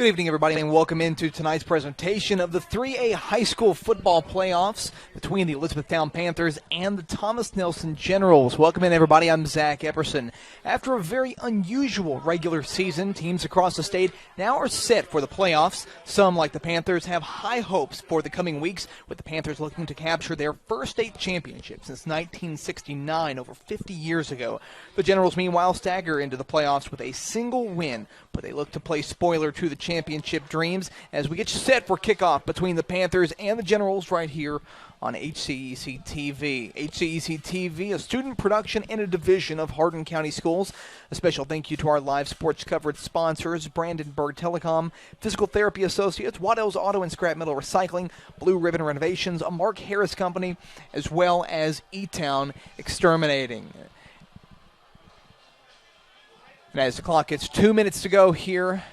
Good evening, everybody, and welcome into tonight's presentation of the 3A high school football playoffs between the Elizabethtown Panthers and the Thomas Nelson Generals. Welcome in, everybody. I'm Zach Epperson. After a very unusual regular season, teams across the state now are set for the playoffs. Some, like the Panthers, have high hopes for the coming weeks, with the Panthers looking to capture their first state championship since 1969, over 50 years ago. The Generals, meanwhile, stagger into the playoffs with a single win, but they look to play spoiler to the championship dreams as we get you set for kickoff between the Panthers and the Generals right here on HCEC-TV. HCEC-TV, a student production and a division of Hardin County Schools. A special thank you to our live sports coverage sponsors, Brandenburg Telecom, Physical Therapy Associates, Waddell's Auto and Scrap Metal Recycling, Blue Ribbon Renovations, a Mark Harris Company, as well as E-Town Exterminating. And as the clock gets 2 minutes to go here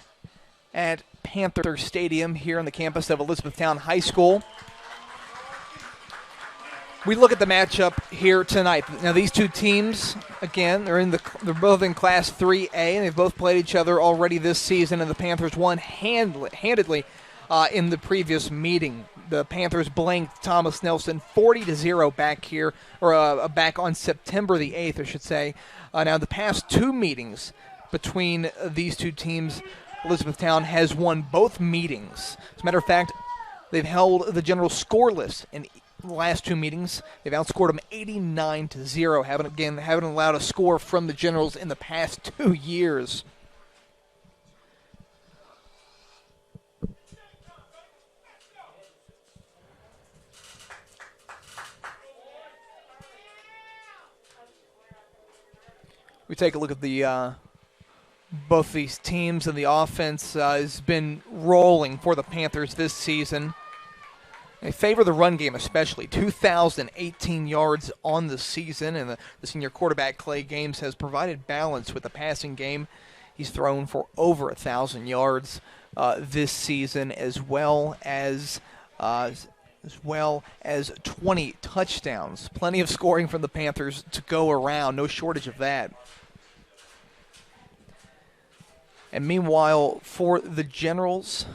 at Panther Stadium here on the campus of Elizabethtown High School, we look at the matchup here tonight. Now, these two teams, again, they're both in Class 3A, and they've both played each other already this season, and the Panthers won handedly in the previous meeting. The Panthers blanked Thomas Nelson 40-0 back here, or back on September the 8th, I should say. Now, the past two meetings between these two teams, Elizabethtown has won both meetings. As a matter of fact, they've held the Generals scoreless in the last two meetings. They've outscored them 89-0. Haven't allowed a score from the Generals in the past 2 years. We take a look at the both these teams, and the offense has been rolling for the Panthers this season. They favor the run game especially. 2,018 yards on the season, and the senior quarterback Clay Games has provided balance with the passing game. He's thrown for over 1,000 yards this season, as well as 20 touchdowns. Plenty of scoring from the Panthers to go around. No shortage of that. And meanwhile, for the Generals,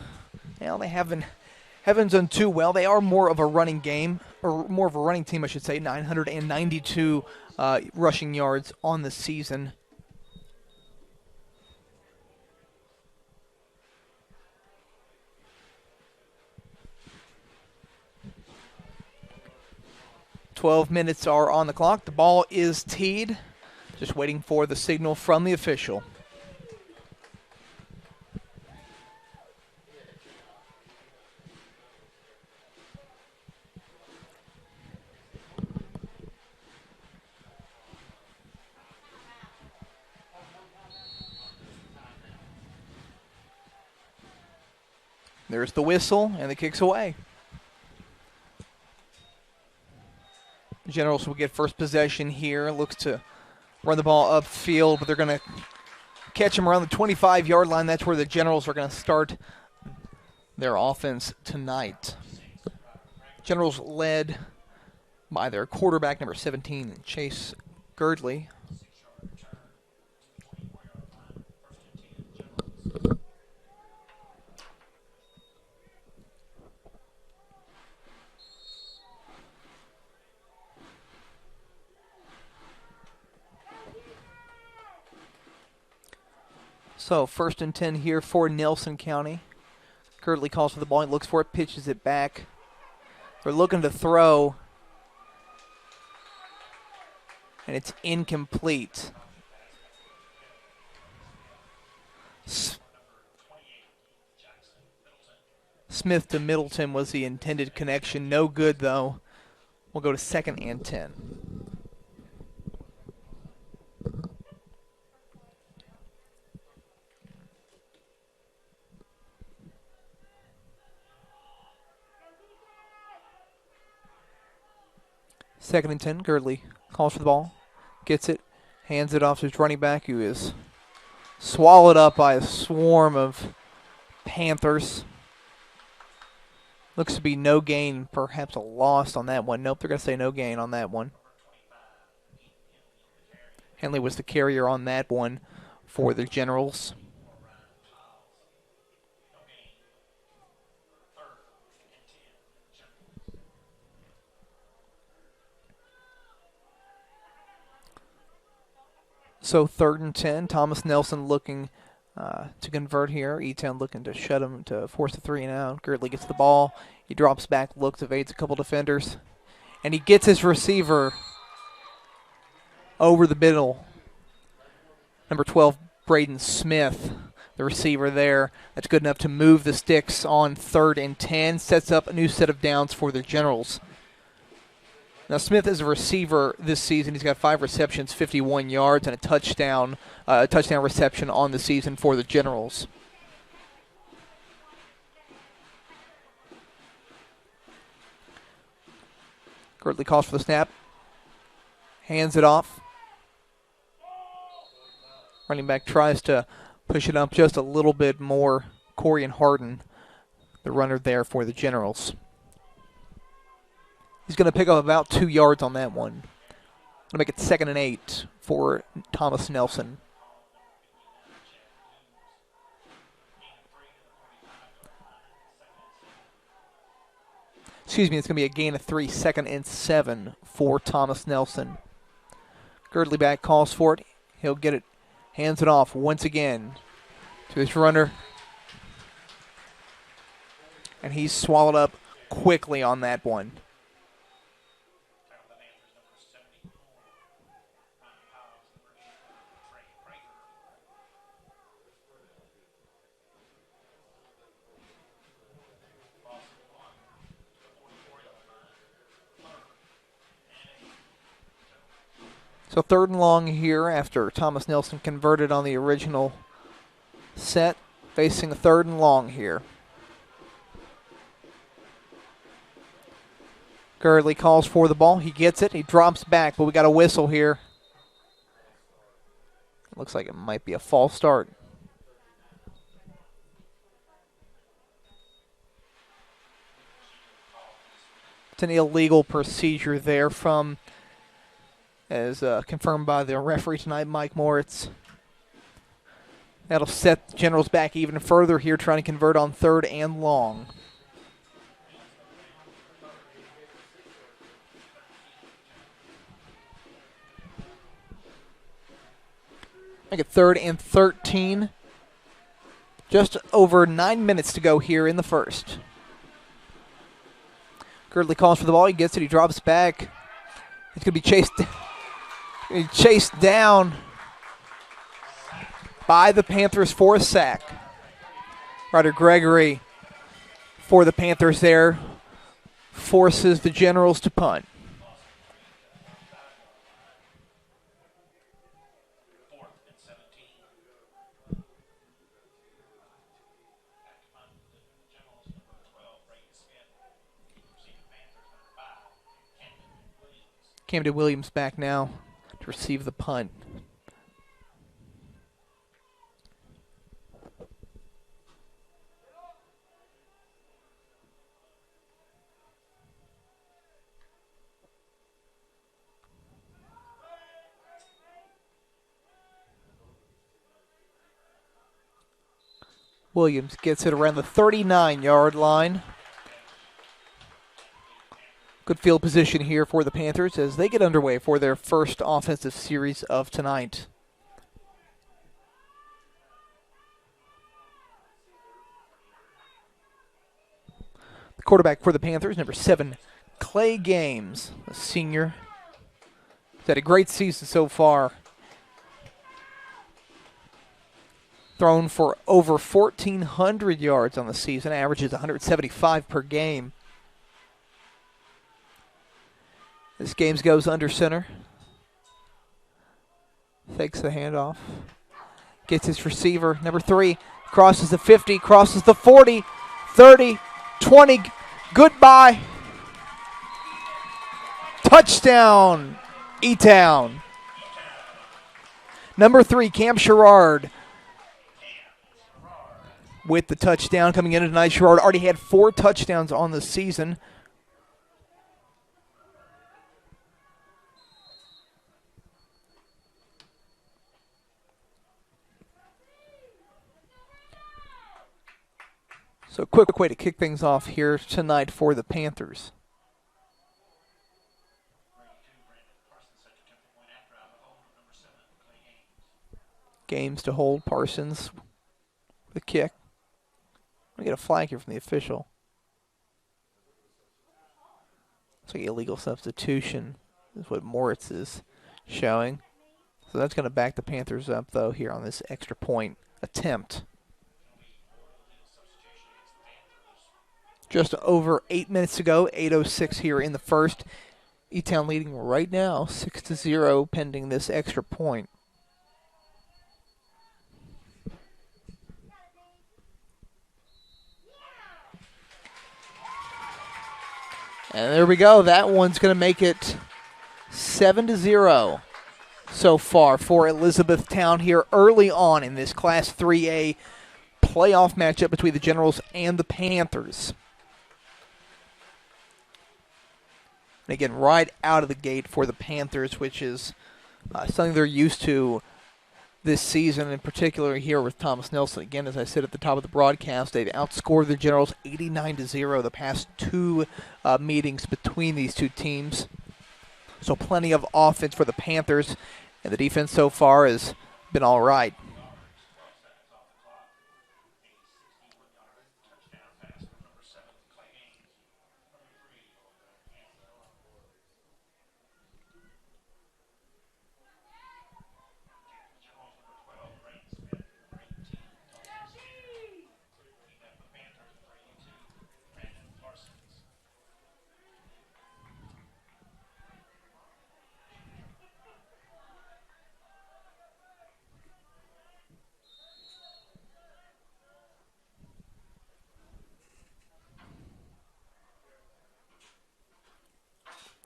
well, they haven't done too well. They are more of a running game, or more of a running team, I should say. 992 rushing yards on the season. "12 minutes are on the clock. The ball is teed. Just waiting for the signal from the official. There's the whistle, and the kick's away. Generals will get first possession here. Looks to run the ball upfield, but they're going to catch him around the 25-yard line. That's where the Generals are going to start their offense tonight. Generals led by their quarterback, number 17, Chase Girdley. So, 1st and 10 here for Nelson County. Girdley calls for the ball. He looks for it, pitches it back. They're looking to throw, and it's incomplete. Smith to Middleton was the intended connection. No good, though. We'll go to 2nd and 10. Second and 10, Girdley calls for the ball, gets it, hands it off to his running back, who is swallowed up by a swarm of Panthers. Looks to be no gain, perhaps a loss on that one. Nope, they're going to say no gain on that one. Henley was the carrier on that one for the Generals. So 3rd and 10. Thomas Nelson looking to convert here. E-Town looking to shut him, to force a 3 and out. Girdley gets the ball. He drops back, looks, evades a couple defenders. And he gets his receiver over the middle. Number 12, Braden Smith, the receiver there. That's good enough to move the sticks on 3rd and 10. Sets up a new set of downs for the Generals. Now, Smith is a receiver this season. He's got 5 receptions, 51 yards, and a touchdown reception on the season for the Generals. Girdley calls for the snap. Hands it off. Running back tries to push it up just a little bit more. Corian Harden, the runner there for the Generals. He's going to pick up about 2 yards on that one. Going to make it 2nd and 8 for Thomas Nelson. Excuse me, it's going to be a gain of 3, 2nd and 7 for Thomas Nelson. Girdley back calls for it. He'll get it, hands it off once again to his runner. And he's swallowed up quickly on that one. So 3rd and long here after Thomas Nelson converted on the original set. Facing a 3rd and long here. Girdley calls for the ball. He gets it. He drops back, but we got a whistle here. Looks like it might be a false start. It's an illegal procedure there from, as confirmed by the referee tonight, Mike Moritz. That'll set the Generals back even further here, trying to convert on 3rd and long. Make it 3rd and 13. Just over 9 minutes to go here in the first. Girdley calls for the ball. He gets it. He drops back. He's going to be chased down by the Panthers for a sack. Ryder Gregory for the Panthers there forces the Generals to punt. Camden Williams back now to receive the punt. Williams gets it around the 39-yard line. Good field position here for the Panthers as they get underway for their first offensive series of tonight. The quarterback for the Panthers, number 7, Clay Games, a senior. He's had a great season so far. Thrown for over 1,400 yards on the season, averages 175 per game. This game goes under center. Fakes the handoff. Gets his receiver, number 3. Crosses the 50, crosses the 40, 30, 20. Goodbye. Touchdown, E-Town. Number 3, Cam Sherrard with the touchdown coming in tonight. Sherrard already had 4 touchdowns on the season. So quick way to kick things off here tonight for the Panthers. Games to hold. Parsons, the kick. We get a flag here from the official. It's like illegal substitution is what Moritz is showing. So that's going to back the Panthers up, though, here on this extra point attempt. Just over 8 minutes to go, 8:06 here in the first. E-Town leading right now, 6-0, pending this extra point. And there we go. That one's going to make it 7-0 so far for Elizabethtown here early on in this Class 3A playoff matchup between the Generals and the Panthers. And again, right out of the gate for the Panthers, which is something they're used to this season, in particular here with Thomas Nelson. Again, as I said at the top of the broadcast, they've outscored the Generals 89-0 the past two meetings between these two teams. So plenty of offense for the Panthers, and the defense so far has been all right.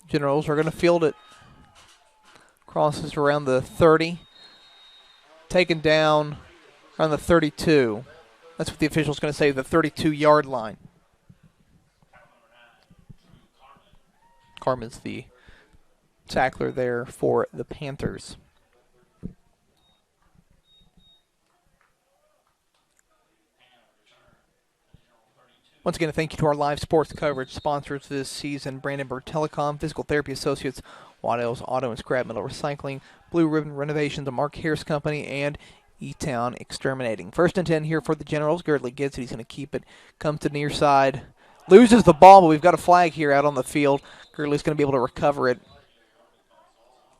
Generals are going to field it. Crosses around the 30. Taken down around the 32. That's what the official's going to say, the 32-yard line. Carmen's the tackler there for the Panthers. Once again, thank you to our live sports coverage sponsors this season: Brandenburg Telecom, Physical Therapy Associates, Waddell's Auto and Scrap Metal Recycling, Blue Ribbon Renovations, the Mark Harris Company, and E-Town Exterminating. 1st and 10 here for the Generals. Girdley gets it. He's going to keep it. Comes to the near side. Loses the ball, but we've got a flag here out on the field. Girdley's going to be able to recover it.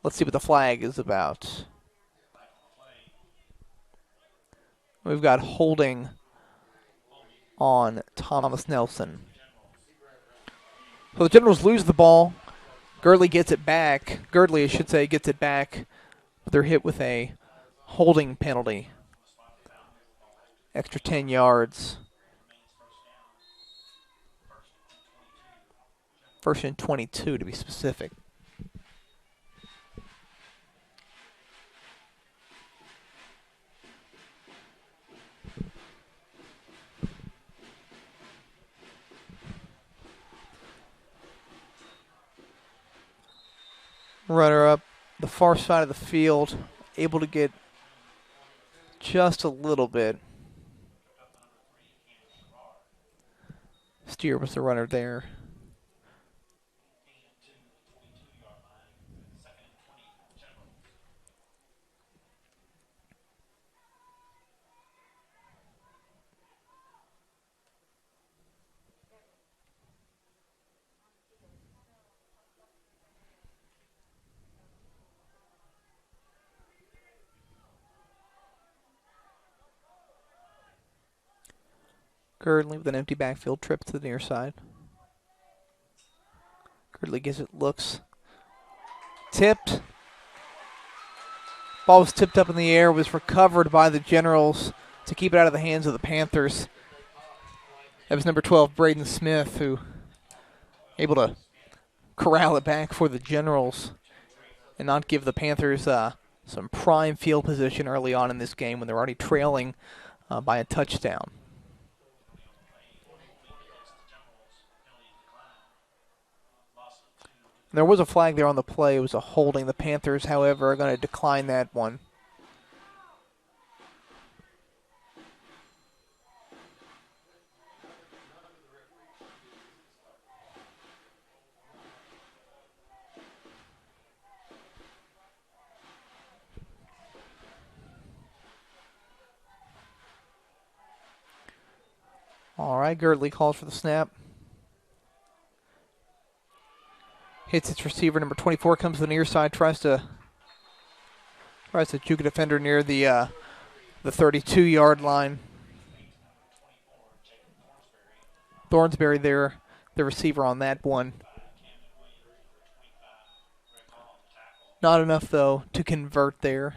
Let's see what the flag is about. We've got holding on Thomas Nelson. So the Generals lose the ball. Girdley gets it back. Girdley, I should say, gets it back. But they're hit with a holding penalty. Extra 10 yards. 1st and 22 to be specific. Runner up the far side of the field, able to get just a little bit. Steer was the runner there. Girdley with an empty backfield trip to the near side. Girdley gives it looks. Tipped. Ball was tipped up in the air, was recovered by the Generals to keep it out of the hands of the Panthers. That was number 12, Braden Smith, who able to corral it back for the Generals and not give the Panthers some prime field position early on in this game when they're already trailing by a touchdown. There was a flag there on the play. It was a holding. The Panthers, however, are going to decline that one. All right, Girdley calls for the snap. Hits its receiver, number 24, comes to the near side, tries to juke a defender near the 32-yard line. Thornsberry there, the receiver on that one. Not enough, though, to convert there.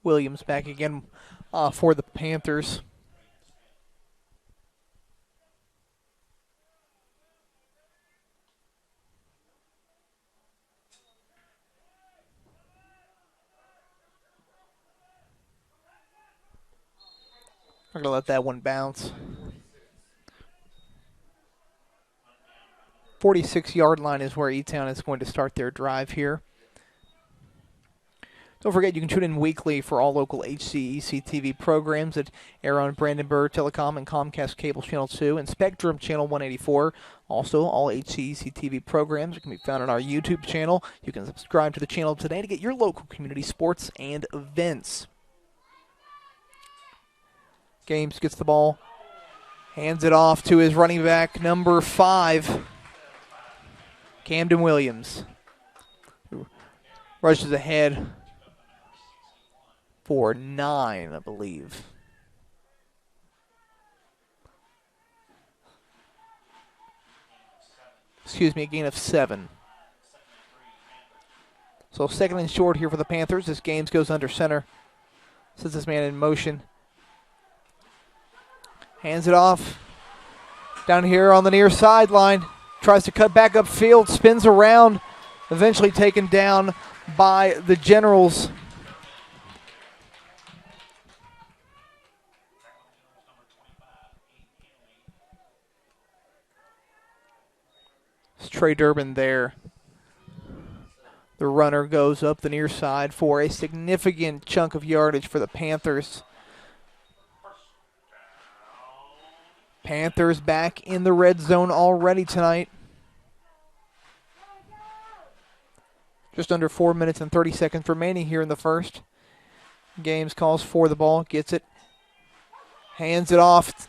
Williams back again for the Panthers. We're going to let that one bounce. 46-yard line is where E-Town is going to start their drive here. Don't forget, you can tune in weekly for all local HCEC-TV programs that air on Brandenburg Telecom and Comcast Cable Channel 2 and Spectrum Channel 184. Also, all HCEC-TV programs can be found on our YouTube channel. You can subscribe to the channel today to get your local community sports and events. Games gets the ball, hands it off to his running back, number 5, Camden Williams. Rushes ahead for 9, I believe. Excuse me, a gain of 7. So second and short here for the Panthers. This game goes under center. Sets this man in motion. Hands it off. Down here on the near sideline. Tries to cut back upfield. Spins around. Eventually taken down by the Generals. It's Trey Durbin there. The runner goes up the near side for a significant chunk of yardage for the Panthers. Panthers back in the red zone already tonight. Just under 4 minutes and 30 seconds remaining here in the first. Games calls for the ball, gets it, hands it off.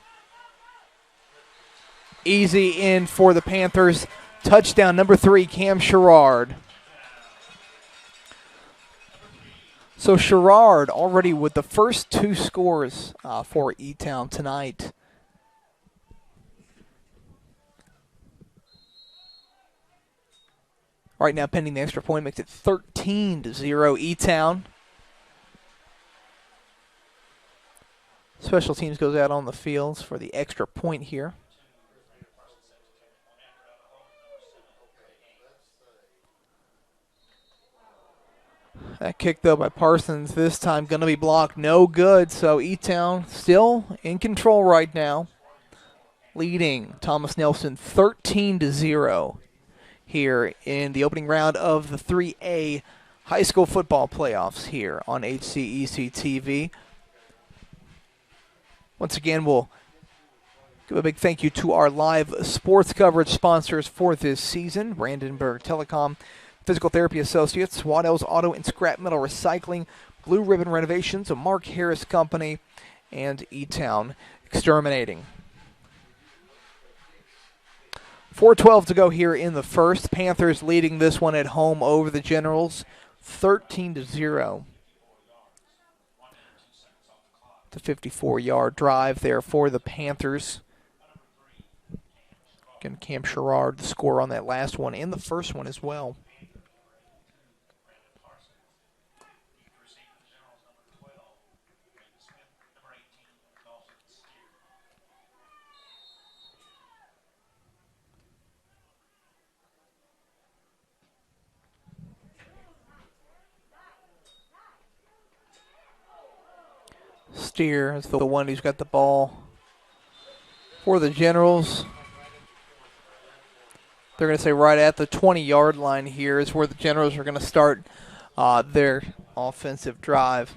Easy in for the Panthers. Touchdown, number 3, Cam Sherrard. So Sherrard already with the first 2 scores for E-Town tonight. Right now, pending the extra point, makes it 13-0 E-Town. Special teams goes out on the fields for the extra point here. That kick, though, by Parsons this time going to be blocked. No good, so E-Town still in control right now. Leading Thomas Nelson 13-0 here in the opening round of the 3A high school football playoffs here on HCEC-TV. Once again, we'll give a big thank you to our live sports coverage sponsors for this season: Brandenburg Telecom, Physical Therapy Associates, Waddell's Auto and Scrap Metal Recycling, Blue Ribbon Renovations, a Mark Harris Company, and E-Town Exterminating. 4:12 to go here in the first. Panthers leading this one at home over the Generals, 13-0. The 54-yard drive there for the Panthers. Again, Cam Sherrard, the score on that last one and the first one as well. Steer is the one who's got the ball for the Generals. They're going to say right at the 20-yard line here is where the Generals are going to start their offensive drive.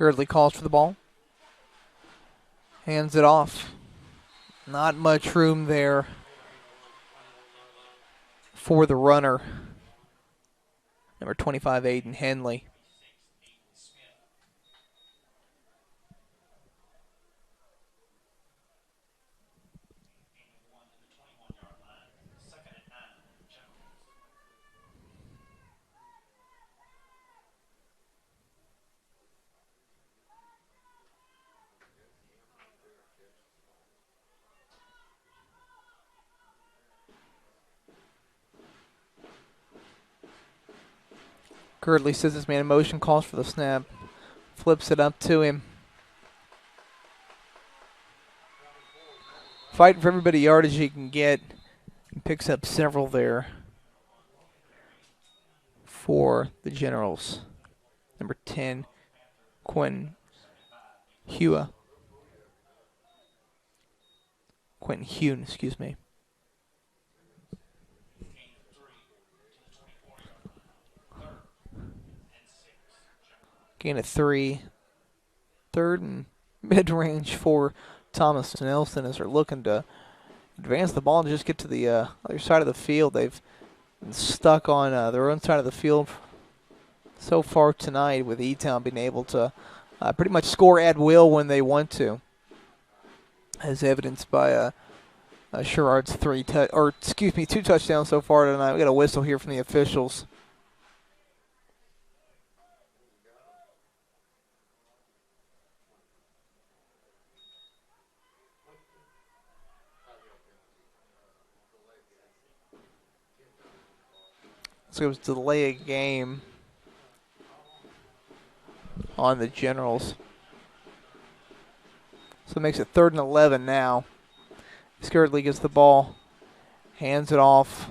Girdley calls for the ball. Hands it off. Not much room there for the runner. Number 25, Aiden Henley. Girdley says his man in motion, calls for the snap, flips it up to him. Fighting for every bit of yardage he can get. He picks up several there for the Generals. Number 10, Quentin Hune, excuse me. Gain of 3. Third and mid-range for Thomas Nelson as they're looking to advance the ball and just get to the other side of the field. They've been stuck on their own side of the field so far tonight, with E-Town being able to pretty much score at will when they want to, as evidenced by Sherrard's 2 touchdowns so far tonight. We got a whistle here from the officials. So it was delay a game on the Generals. So it makes it 3rd and 11 now. Girdley gets the ball, hands it off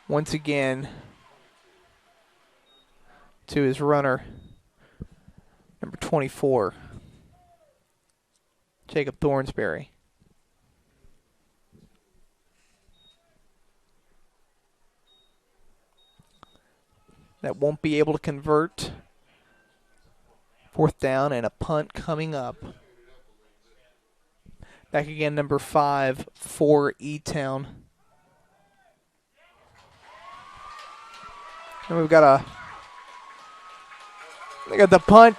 once again to his runner, number 24, Jacob Thornsberry. That won't be able to convert. 4th down and a punt coming up. Back again, number 5 for E-Town. And we got the punt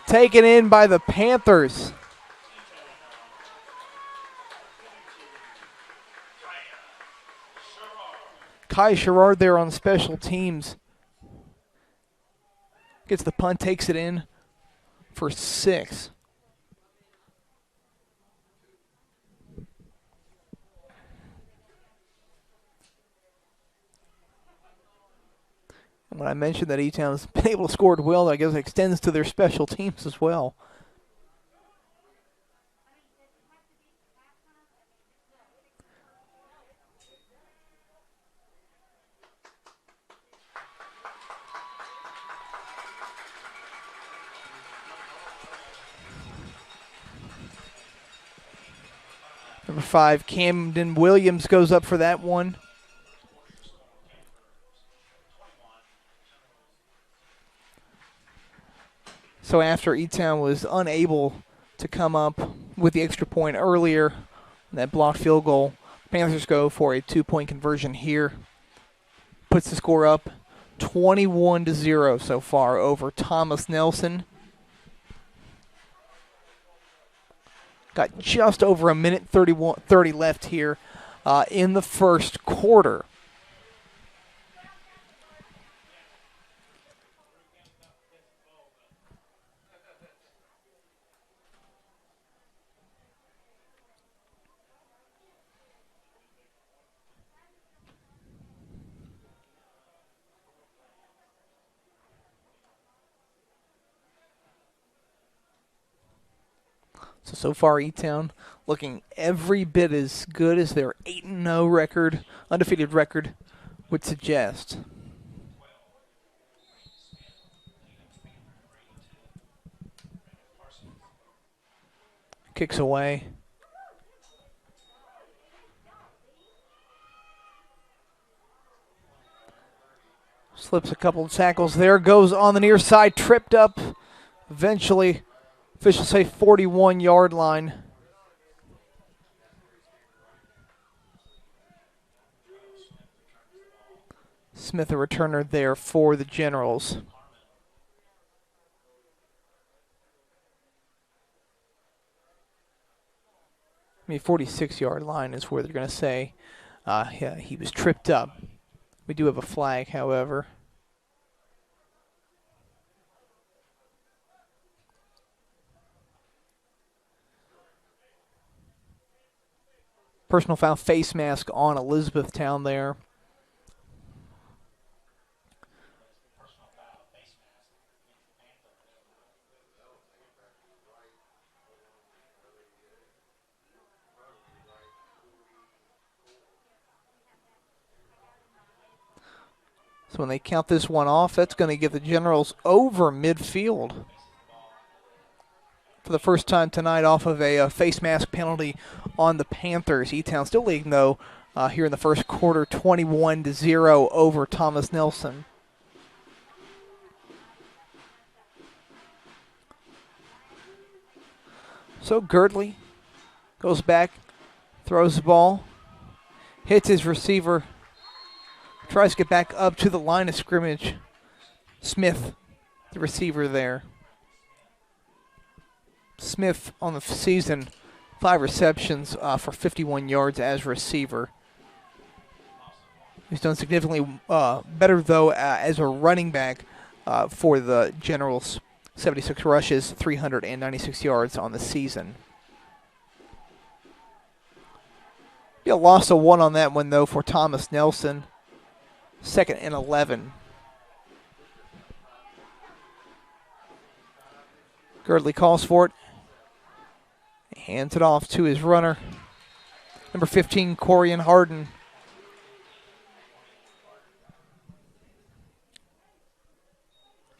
taken in by the Panthers. Kai Sherrard there on special teams. Gets the punt, takes it in for 6. And when I mentioned that E-Town's been able to score at will, I guess it extends to their special teams as well. Number 5, Camden Williams goes up for that one. So after E-Town was unable to come up with the extra point earlier, that blocked field goal, Panthers go for a 2-point conversion here. Puts the score up 21-0 so far over Thomas Nelson. Got just over a minute 30 left here in the first quarter. So far, E-Town looking every bit as good as their 8-0 record, undefeated record, would suggest. Kicks away. Slips a couple of tackles there. Goes on the near side. Tripped up. Eventually, officials say 41-yard line. Smith, a returner there for the Generals. I mean, 46-yard line is where they're going to say yeah, he was tripped up. We do have a flag, however. Personal foul, face mask on Elizabethtown there. So when they count this one off, that's going to get the Generals over midfield for the first time tonight off of a face mask penalty on the Panthers. E-Town still leading, though, here in the first quarter, 21-0 over Thomas Nelson. So Girdley goes back, throws the ball, hits his receiver, tries to get back up to the line of scrimmage. Smith, the receiver there. Smith on the season, 5 receptions for 51 yards as receiver. He's done significantly better, though, as a running back for the Generals. 76 rushes, 396 yards on the season. Be a loss of 1 on that one, though, for Thomas Nelson. 2nd and 11. Girdley calls for it. Hands it off to his runner. Number 15, Corian Harden.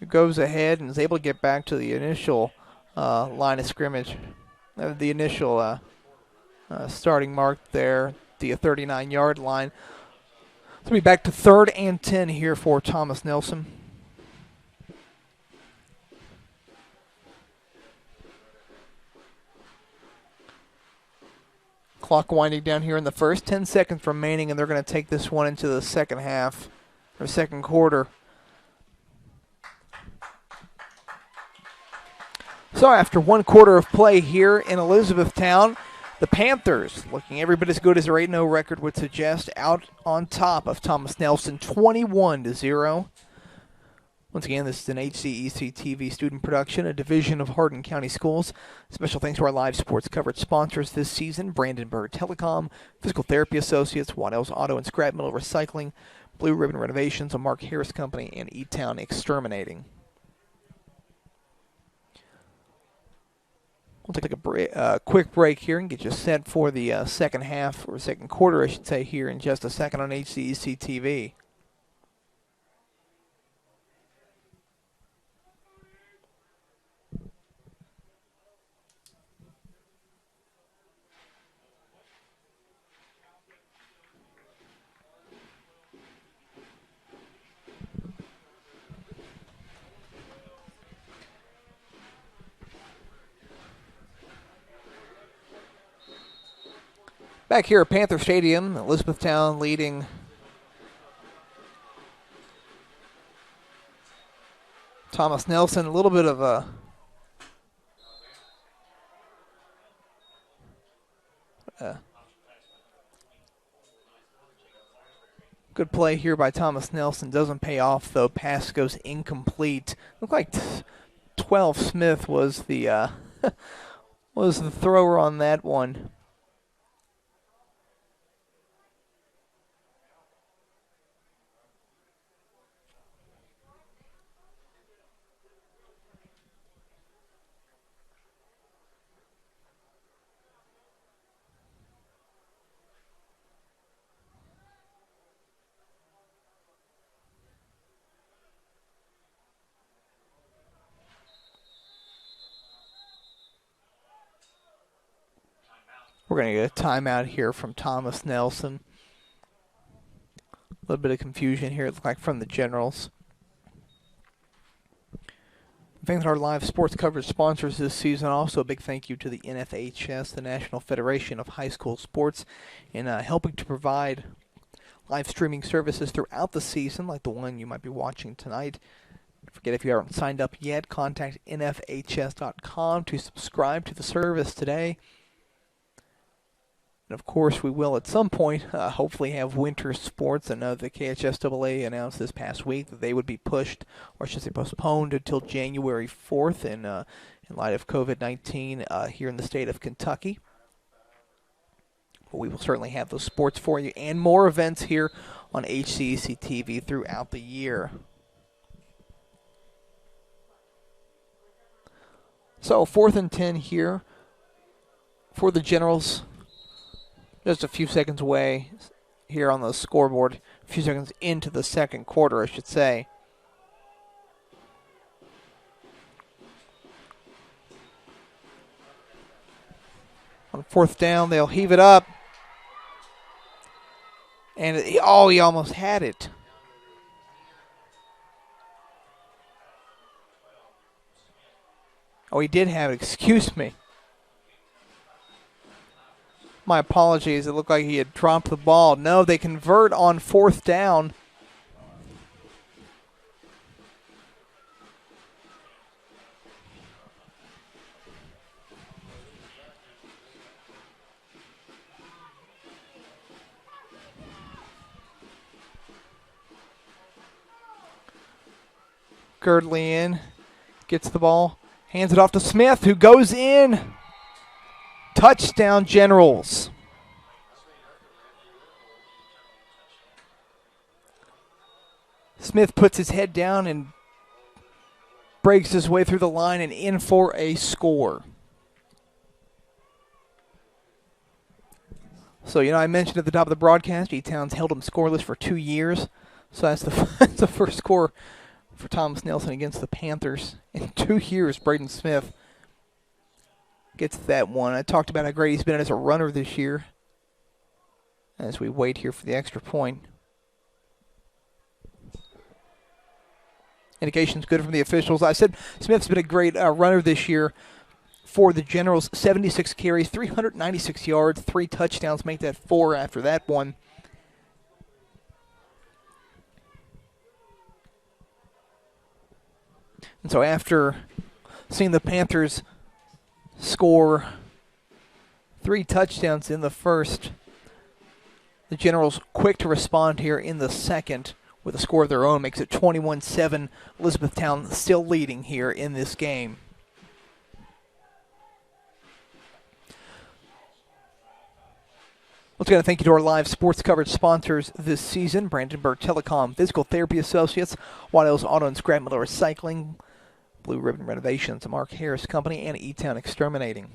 Who goes ahead and is able to get back to the initial line of scrimmage. The initial starting mark there, the 39-yard line. So we'll be back to 3rd and 10 here for Thomas Nelson. Clock winding down here in the first. 10 seconds remaining, and they're going to take this one into the second half, or second quarter. So after 1 quarter of play here in Elizabethtown, the Panthers, looking every bit as good as their 8-0 record would suggest, out on top of Thomas Nelson, 21-0. Once again, this is an HCEC-TV student production, a division of Hardin County Schools. Special thanks to our live sports coverage sponsors this season: Brandenburg Telecom, Physical Therapy Associates, Waddell's Auto and Scrap Metal Recycling, Blue Ribbon Renovations, a Mark Harris Company, and E-Town Exterminating. We'll take a quick break here and get you set for the second half, or second quarter, I should say, here in just a second on HCEC-TV. Back here at Panther Stadium, Elizabethtown leading Thomas Nelson. A little bit of a good play here by Thomas Nelson. Doesn't pay off, though. Pass goes incomplete. Looked like 12 Smith was the was the thrower on that one. We're going to get a timeout here from Thomas Nelson. A little bit of confusion here, it looked like, from the Generals. Thanks to our live sports coverage sponsors this season. Also, a big thank you to the NFHS, the National Federation of High School Sports, in helping to provide live streaming services throughout the season, like the one you might be watching tonight. Don't forget, if you haven't signed up yet, contact nfhs.com to subscribe to the service today. And of course, we will at some point hopefully have winter sports. I know the KHSAA announced this past week that they would be pushed, or should say postponed, until January 4th in light of COVID-19 here in the state of Kentucky. But we will certainly have those sports for you and more events here on HCEC-TV throughout the year. So 4th and 10 here for the Generals. Just a few seconds away here on the scoreboard. A few seconds into the second quarter, I should say. On 4th down, they'll heave it up. And, he almost had it. Oh, he did have it. Excuse me. My apologies. It looked like he had dropped the ball. No, they convert on 4th down. Girdley in, gets the ball, hands it off to Smith, who goes in. Touchdown, Generals. Smith puts his head down and breaks his way through the line and in for a score. So, I mentioned at the top of the broadcast, E-Town's held him scoreless for 2 years. So that's the first score for Thomas Nelson against the Panthers in 2 years. Braden Smith gets that one. I talked about how great he's been as a runner this year as we wait here for the extra point. Indication's good from the officials. I said Smith's been a great runner this year for the Generals. 76 carries, 396 yards, 3 touchdowns. Make that 4 after that one. And so after seeing the Panthers score 3 touchdowns in the first, the Generals quick to respond here in the second with a score of their own. Makes it 21-7. Elizabethtown still leading here in this game. Once again, thank you to our live sports coverage sponsors this season: Brandenburg Telecom, Physical Therapy Associates, Waddell's Auto and Scrap Metal Recycling, Blue Ribbon Renovations, Mark Harris Company, and E-Town Exterminating.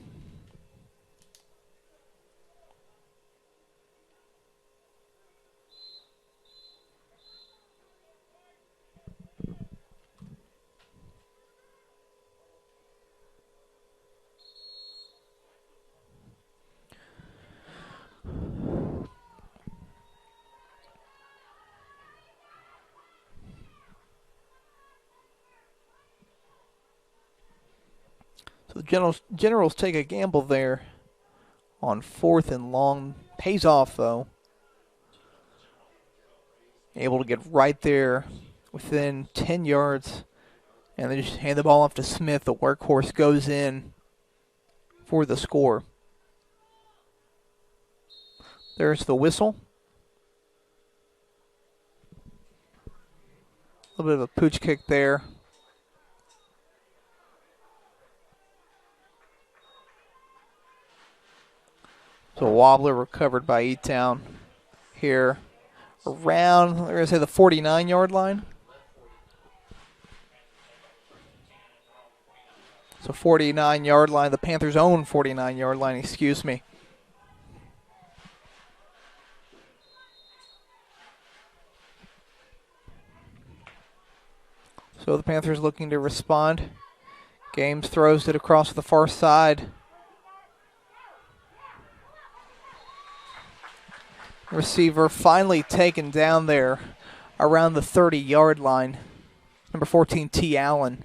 So the Generals take a gamble there on 4th and long. Pays off, though. Able to get right there within 10 yards. And they just hand the ball off to Smith. The workhorse goes in for the score. There's the whistle. A little bit of a pooch kick there. So a wobbler recovered by E-Town here around, we're going to say, the 49-yard line. So 49-yard line, the Panthers' own 49-yard line, excuse me. So the Panthers looking to respond. Games throws it across to the far side. Receiver finally taken down there around the 30-yard line. Number 14, T. Allen.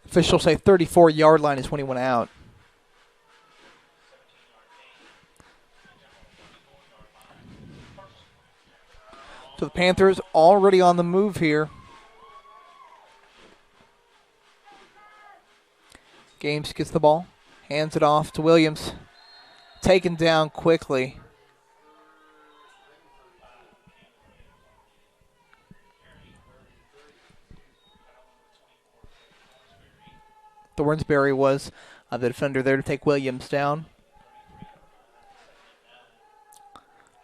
Officials say 34-yard line is when he went out. So the Panthers already on the move here. Games gets the ball, hands it off to Williams. Taken down quickly. Thornsberry was the defender there to take Williams down.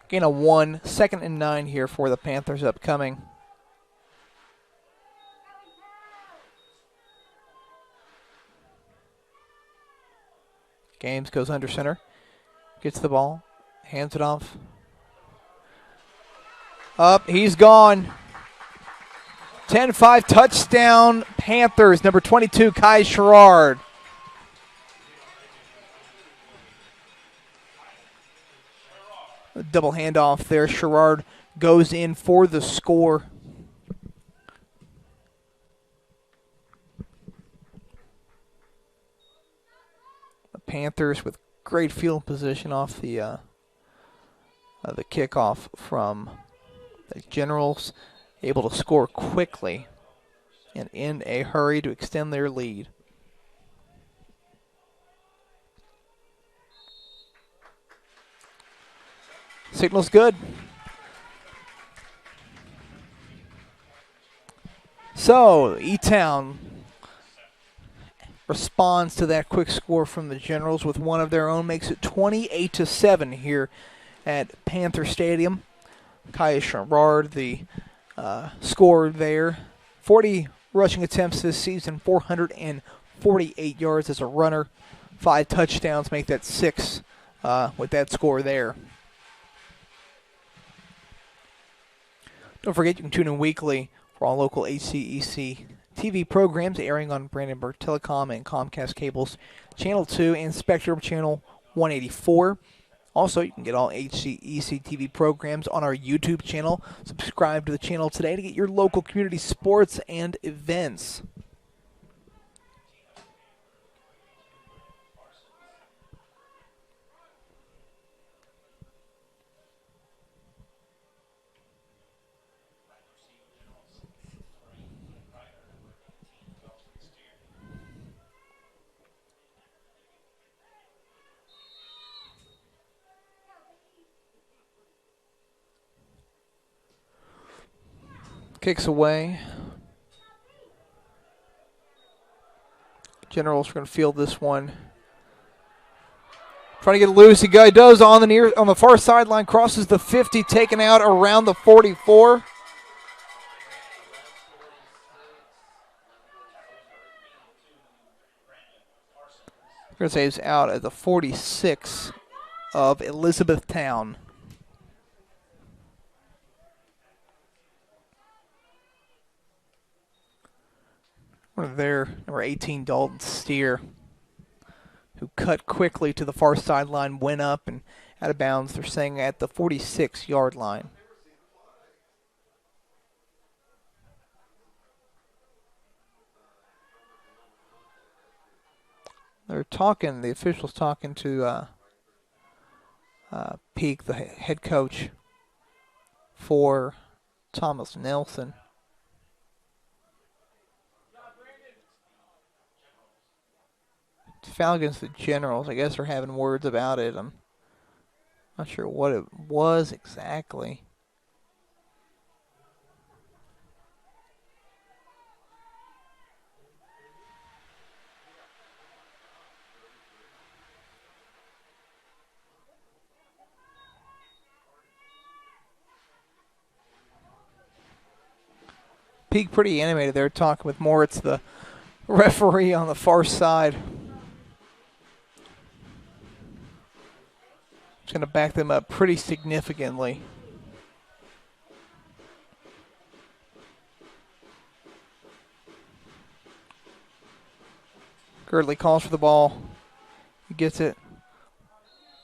Gain of 1, 2nd and 9 here for the Panthers upcoming. Games goes under center. Gets the ball. Hands it off. Up. He's gone. 10-5 touchdown Panthers. Number 22, Kai Sherrard. A double handoff there. Sherrard goes in for the score. The Panthers with great field position off the kickoff from the Generals, able to score quickly and in a hurry to extend their lead. Signal's good. So, E-Town responds to that quick score from the Generals with one of their own, makes it 28-7 here at Panther Stadium. Kai Sherrard, the scorer there. 40 rushing attempts this season, 448 yards as a runner. 5 touchdowns, make that 6 with that score there. Don't forget, you can tune in weekly for all local HCEC-TV programs airing on Brandenburg Telecom and Comcast Cable's Channel 2 and Spectrum Channel 184. Also, you can get all HCEC-TV programs on our YouTube channel. Subscribe to the channel today to get your local community sports and events. Kicks away. Generals are going to field this one. Trying to get loose. He does on the far sideline. Crosses the 50, taken out around the 44. I'm going to say he's out at the 46 of Elizabethtown. There, number 18, Dalton Steer, who cut quickly to the far sideline, went up and out of bounds. They're saying at the 46-yard line. The officials talking to Peak, the head coach for Thomas Nelson. Foul against the Generals. I guess they're having words about it. I'm not sure what it was exactly. Peak pretty animated there, talking with Moritz, the referee on the far side. It's going to back them up pretty significantly. Girdley calls for the ball. He gets it.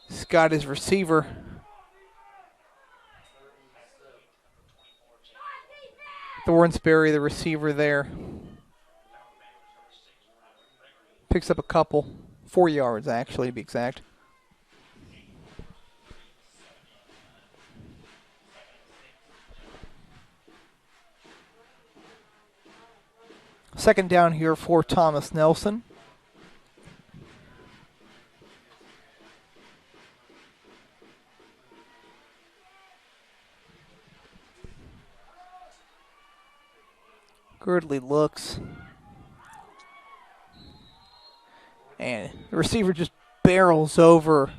He's got his receiver. Thornsberry, the receiver there. Picks up a couple. 4 yards, actually, to be exact. Second down here for Thomas Nelson. Girdley looks. And the receiver just barrels over.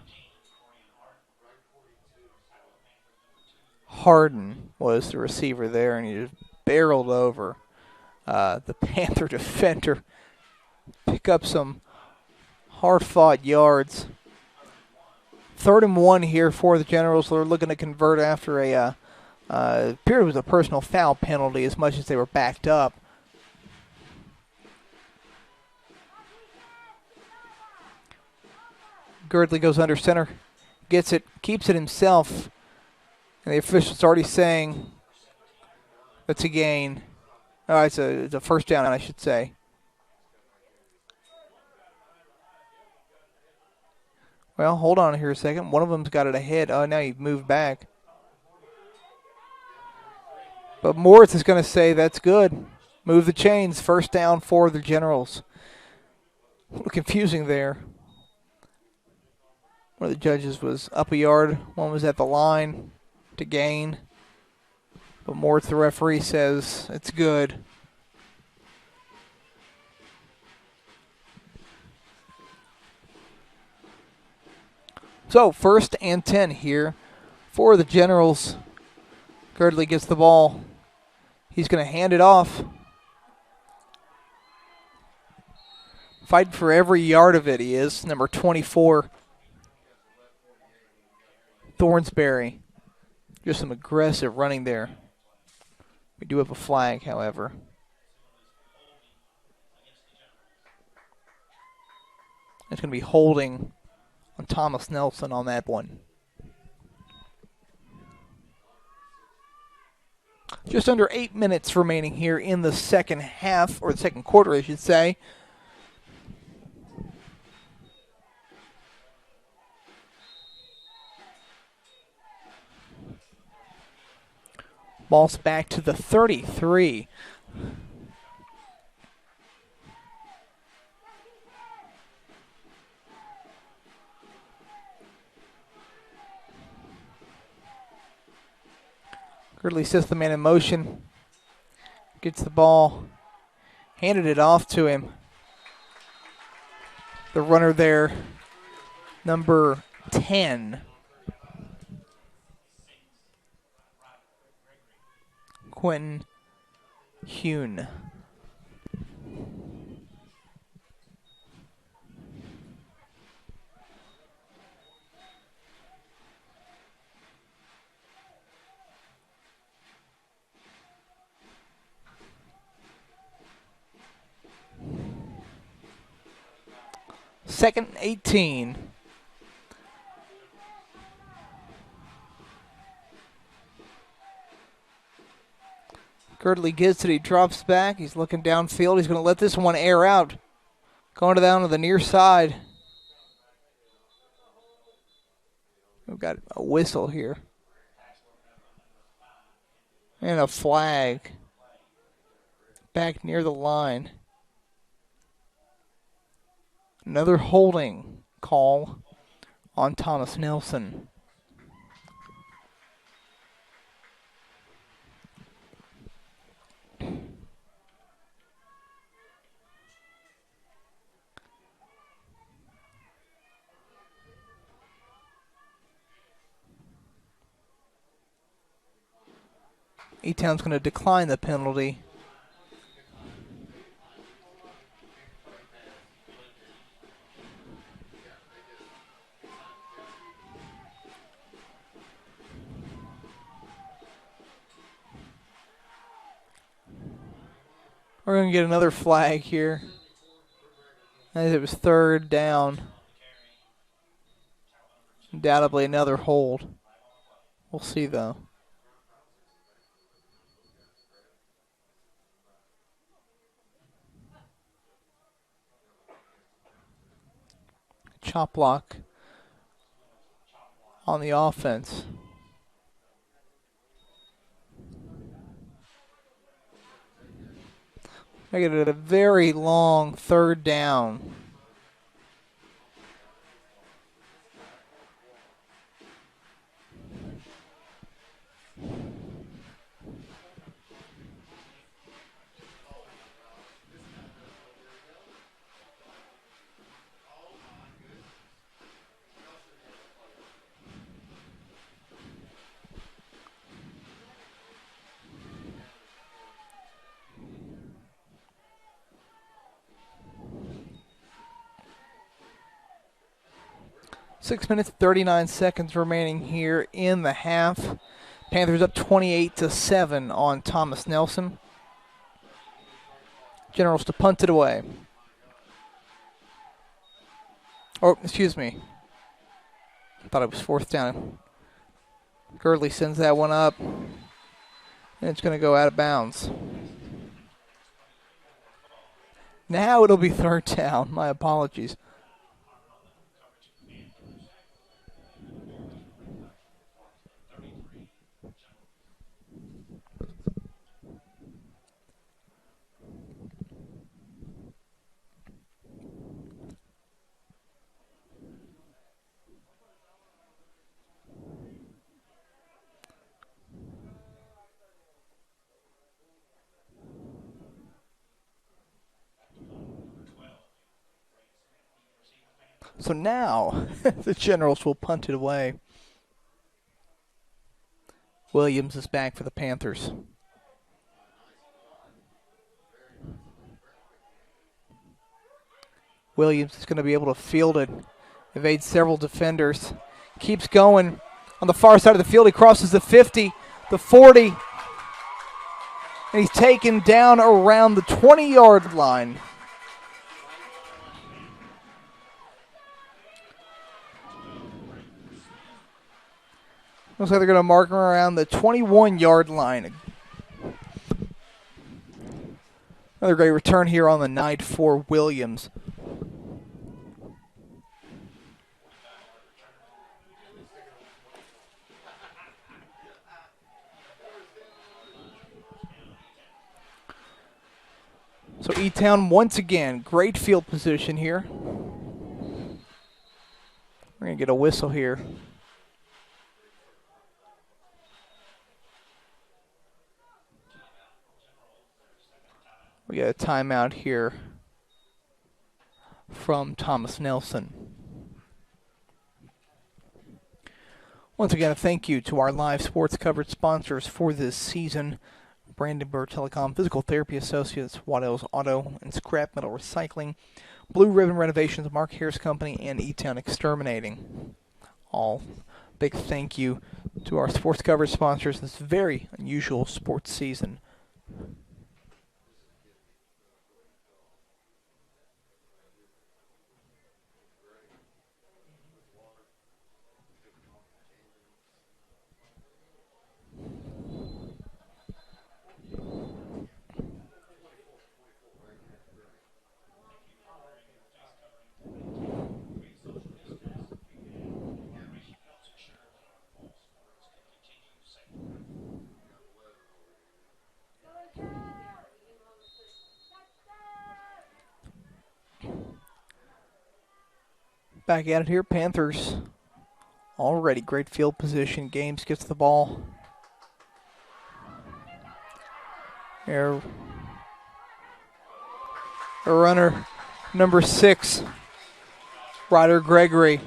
Harden was the receiver there, and he just barreled over the Panther defender. Pick up some hard-fought yards. 3rd and 1 here for the Generals. They're looking to convert after a appeared it was a personal foul penalty as much as they were backed up. Girdley goes under center, gets it, keeps it himself, and the official's already saying that's a gain. Oh, it's a first down, I should say. Well, hold on here a second. One of them's got it ahead. Oh, now you've moved back. But Moritz is going to say that's good. Move the chains. First down for the Generals. A little confusing there. One of the judges was up a yard. One was at the line to gain. But Moritz, the referee, says it's good. So, 1st and 10 here for the Generals. Girdley gets the ball. He's going to hand it off. Fighting for every yard of it, he is. Number 24, Thornsberry. Just some aggressive running there. We do have a flag, however. It's going to be holding on Thomas Nelson on that one. Just under 8 minutes remaining here in the second half, or the second quarter, I should say. Ball's back to the 33. Girdley sets the man in motion. Gets the ball. Handed it off to him. The runner there, number 10. Quentin Hune. Second 18. Girdley gets it. He drops back. He's looking downfield. He's going to let this one air out. Going down to the near side. We've got a whistle here. And a flag. Back near the line. Another holding call on Thomas Nelson. E-Town's going to decline the penalty. We're going to get another flag here. As it was third down. Undoubtedly another hold. We'll see, though. Chop block on the offense. Make it a very long third down. Six minutes, 39 seconds remaining here in the half. Panthers up 28-7 on Thomas Nelson. Generals to punt it away. Oh, excuse me. I thought it was fourth down. Gurley sends that one up, and it's going to go out of bounds. Now it'll be third down. My apologies. So now the Generals will punt it away. Williams is back for the Panthers. Williams is going to be able to field it, evade several defenders. Keeps going on the far side of the field. He crosses the 50, the 40, and he's taken down around the 20-yard line. Looks like they're going to mark him around the 21-yard line. Another great return here on the night for Williams. So E-Town once again, great field position here. We're going to get a whistle here. We get a timeout here from Thomas Nelson. Once again, a thank you to our live sports coverage sponsors for this season. Brandenburg Telecom, Physical Therapy Associates, Waddell's Auto and Scrap Metal Recycling, Blue Ribbon Renovations, Mark Harris Company, and E-Town Exterminating. All big thank you to our sports coverage sponsors this very unusual sports season. Back at it here, Panthers already great field position. Games gets the ball. Here, a runner, number 6, Ryder Gregory.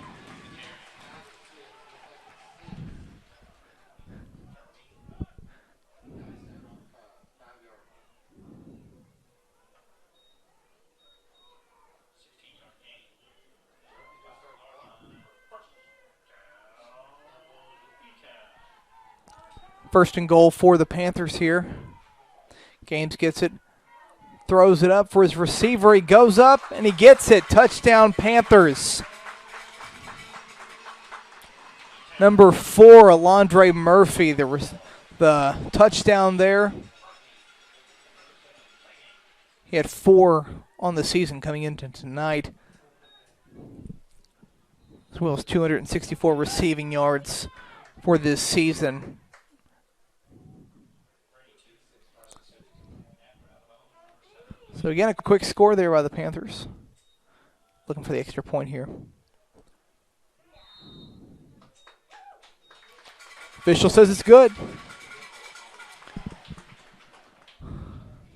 First and goal for the Panthers here. Gaines gets it, throws it up for his receiver. He goes up and he gets it. Touchdown, Panthers. Number 4, Alondre Murphy, the touchdown there. He had 4 on the season coming into tonight, as well as 264 receiving yards for this season. So again, a quick score there by the Panthers. Looking for the extra point here. Official says it's good.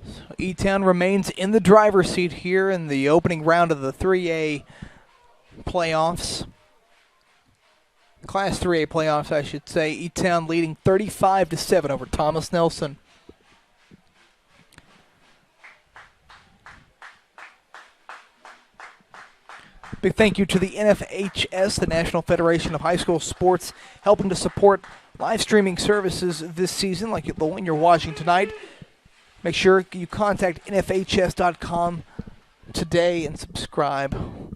So E-Town remains in the driver's seat here in the opening round of the 3A playoffs. Class 3A playoffs, I should say. E-Town leading 35-7 over Thomas Nelson. Big thank you to the NFHS, the National Federation of High School Sports, helping to support live streaming services this season, like the one you're watching tonight. Make sure you contact NFHS.com today and subscribe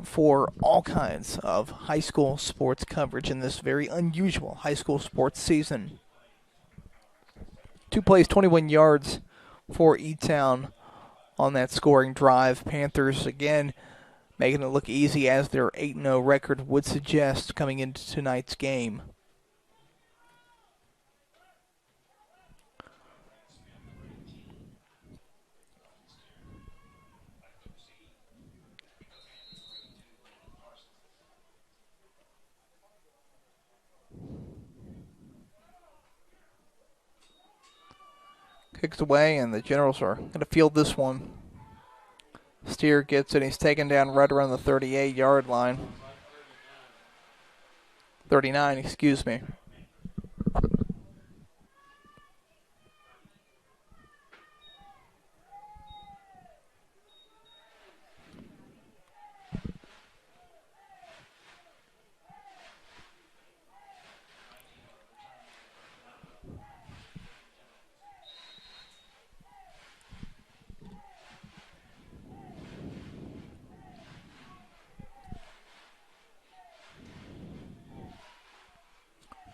for all kinds of high school sports coverage in this very unusual high school sports season. 2 plays, 21 yards for E-Town on that scoring drive. Panthers, again, making it look easy as their 8-0 record would suggest coming into tonight's game. Kicks away, and the Generals are going to field this one. Steer gets it. He's taken down right around the 38-yard line. 39, excuse me.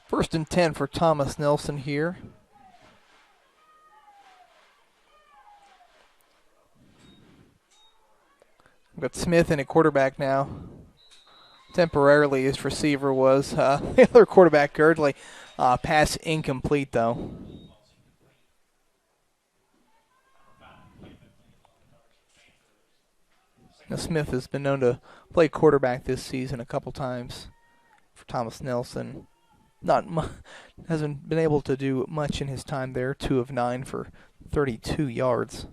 First and 10 for Thomas Nelson here. We've got Smith in a quarterback now. Temporarily, his receiver was the other quarterback, Girdley. Pass incomplete, though. Now, Smith has been known to play quarterback this season a couple times for Thomas Nelson. Hasn't been able to do much in his time there. 2 of 9 for 32 yards.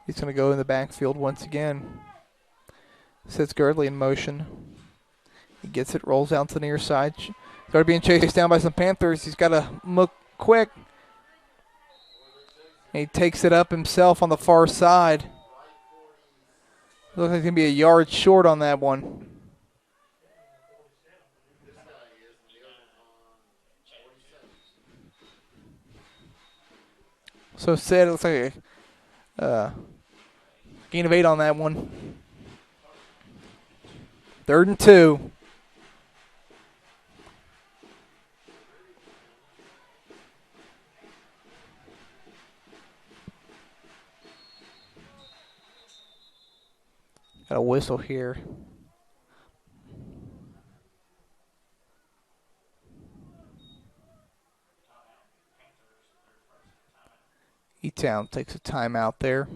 He's going to go in the backfield once again. Sets Girdley in motion. He gets it, rolls out to the near side. Started being chased down by some Panthers. He's got to look quick. And he takes it up himself on the far side. Looks like he's going to be a yard short on that one. So said, it looks like a gain of 8 on that one. 3rd and 2. Got a whistle here. E-Town takes a timeout there.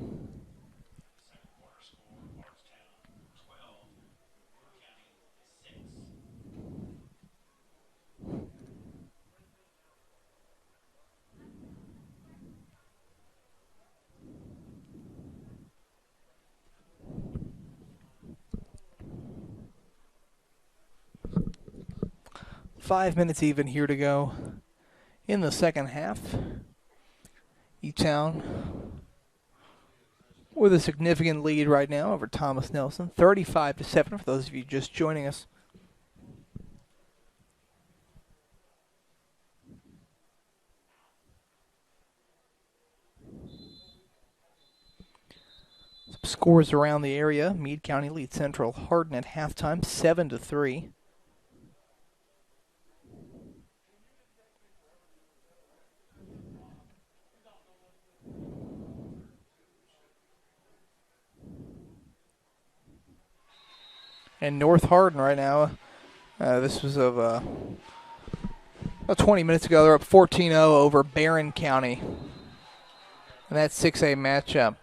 Five minutes even here to go in the second half. E-Town with a significant lead right now over Thomas Nelson, 35-7 for those of you just joining us. Scores around the area. Meade County leads Central Hardin at halftime, 7-3. And North Hardin right now, this was of about 20 minutes ago, they're up 14-0 over Barron County. And that's 6A matchup.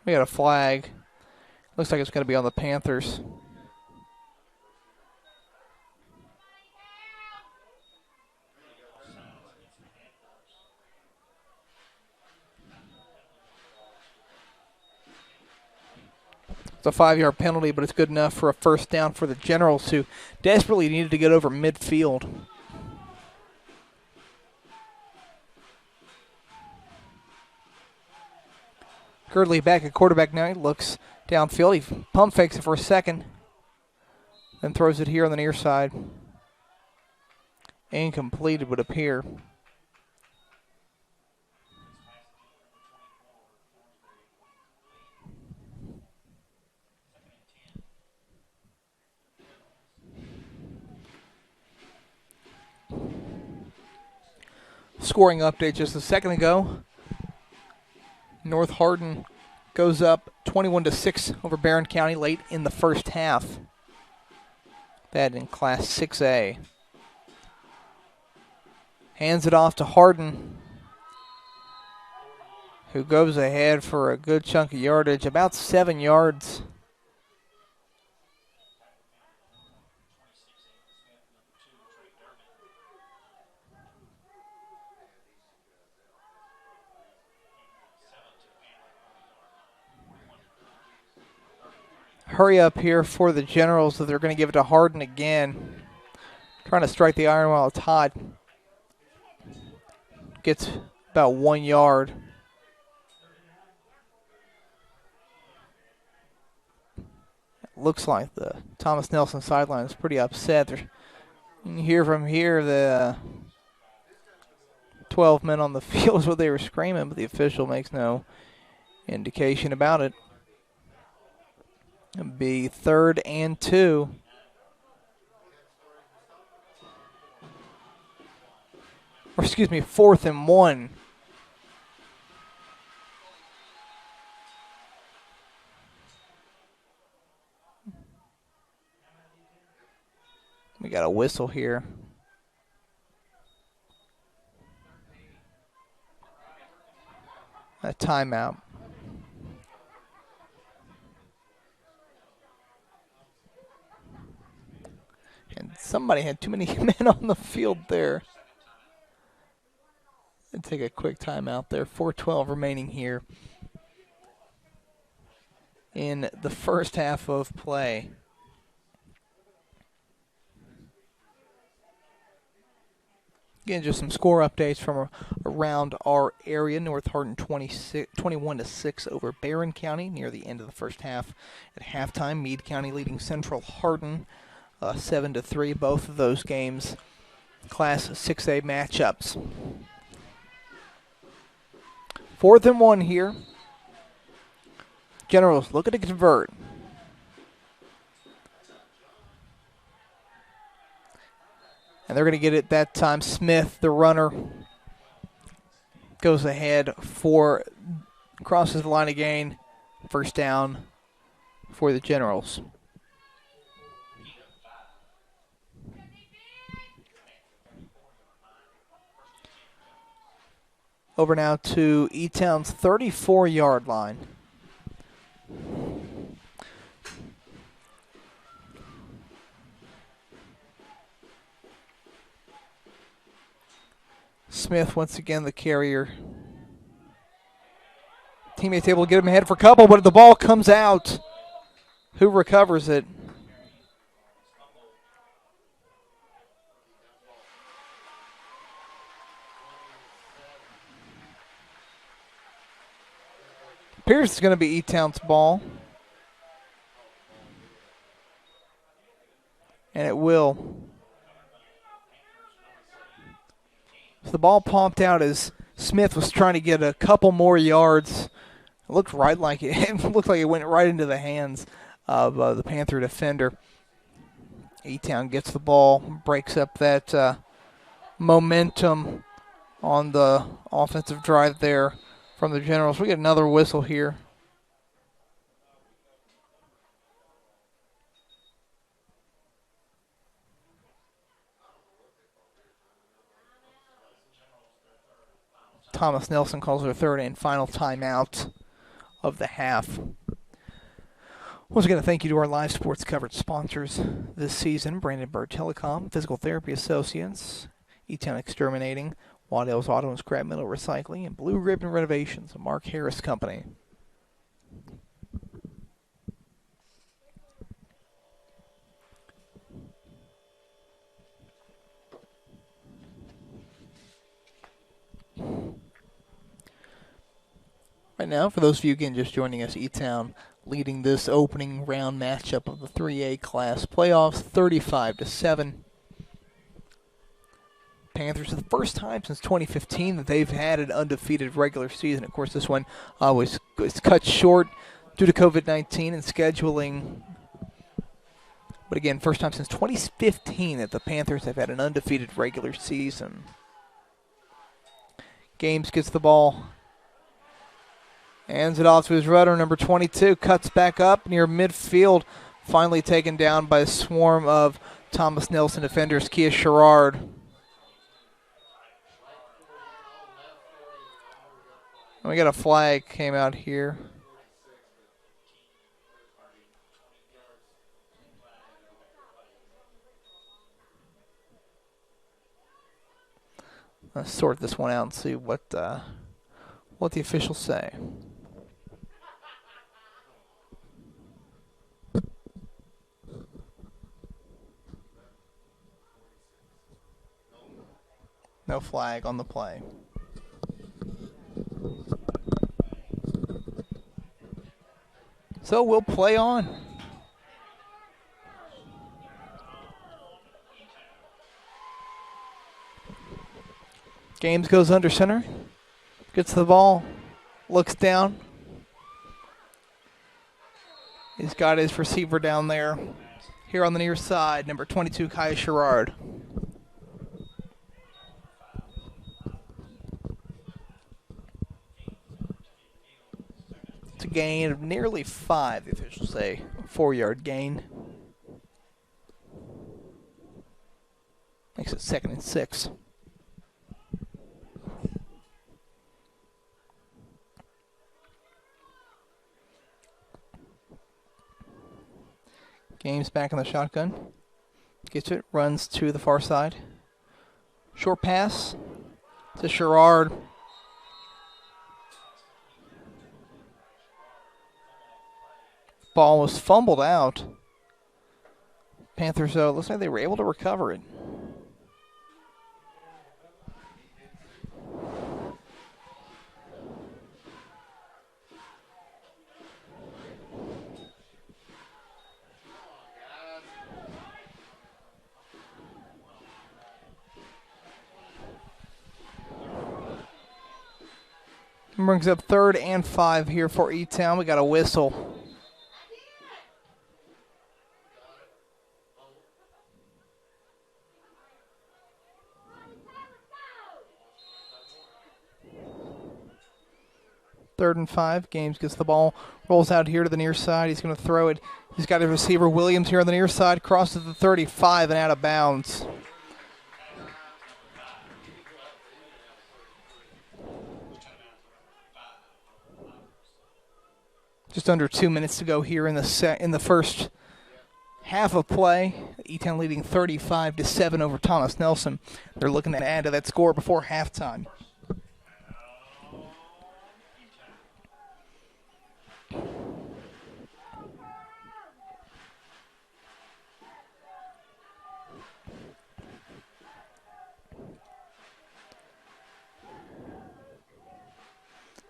We got a flag. Looks like it's going to be on the Panthers. It's a 5-yard penalty, but it's good enough for a first down for the Generals, who desperately needed to get over midfield. Girdley back at quarterback now. He looks downfield. He pump fakes it for a second, then throws it here on the near side. Incomplete, it would appear. Scoring update just a second ago. North Hardin goes up 21-6 over Barron County late in the first half. That in Class 6A. Hands it off to Hardin, who goes ahead for a good chunk of yardage, about 7 yards. Hurry up here for the Generals, so they're going to give it to Hardin again. Trying to strike the iron while it's hot. Gets about 1 yard. Looks like the Thomas Nelson sideline is pretty upset. You can hear from here the 12 men on the field is what they were screaming, but the official makes no indication about it. It'll be 3rd and 2. Or excuse me, 4th and 1. We got a whistle here. A timeout. And somebody had too many men on the field there. Let's take a quick timeout there. 4:12 remaining here in the first half of play. Again, just some score updates from around our area. North Hardin 21-6 over Barron County near the end of the first half. At halftime, Meade County leading Central Hardin 7-3. Both of those games Class 6A matchups. 4th and 1 here. Generals looking to convert. And they're going to get it that time. Smith, the runner, goes ahead for, crosses the line again. First down for the Generals. Over now to E-Town's 34-yard line. Smith once again the carrier. Teammates able to get him ahead for a couple, but the ball comes out. Who recovers it? Appears it's going to be E-Town's ball. And it will. So the ball popped out as Smith was trying to get a couple more yards. looked right like it looked like it went right into the hands of the Panther defender. E-Town gets the ball, breaks up that momentum on the offensive drive there from the Generals. We get another whistle here. Thomas Nelson calls their third and final timeout of the half. Once again, thank you to our live sports coverage sponsors this season: Brandenburg Telecom, Physical Therapy Associates, E-Town Exterminating, Waddell's Auto and Scrap Metal Recycling, and Blue Ribbon Renovations, a Mark Harris company. Right now, for those of you again just joining us, E-Town leading this opening round matchup of the 3A class playoffs 35-7. Panthers, the first time since 2015 that they've had an undefeated regular season. Of course, this one was cut short due to COVID-19 and scheduling. But again, first time since 2015 that the Panthers have had an undefeated regular season. Games gets the ball. Hands it off to his runner, number 22. Cuts back up near midfield. Finally taken down by a swarm of Thomas Nelson defenders. Kia Sherrard. We got a flag came out here. Let's sort this one out and see what the officials say. No flag on the play. So we'll play on. Games goes under center. Gets the ball. Looks down. He's got his receiver down there. Here on the near side, number 22, Kia Sherrard. It's a gain of nearly 5, the officials say. A 4-yard gain. Makes it 2nd and 6. Games back in the shotgun. Gets it, runs to the far side. Short pass to Sherrard. Ball was fumbled out. Panthers, looks like they were able to recover it. Brings up 3rd and 5 here for E-Town. We got a whistle. Third and 5. Games gets the ball, rolls out here to the near side. He's going to throw it. He's got his receiver Williams here on the near side. Crosses the 35 and out of bounds. Just under 2 minutes to go here in the first half of play. E-Town leading 35-7 over Thomas Nelson. They're looking to add to that score before halftime.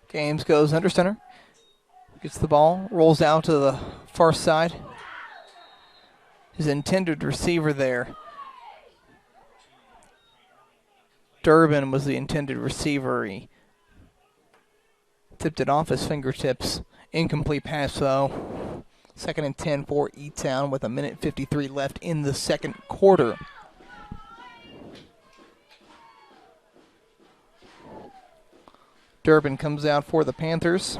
Games goes under center. Gets the ball, rolls out to the far side. His intended receiver there. Durbin was the intended receiver. He Tipped it off his fingertips. Incomplete pass, though. 2nd and 10 for E-Town with 1:53 left in the second quarter. Durbin comes out for the Panthers.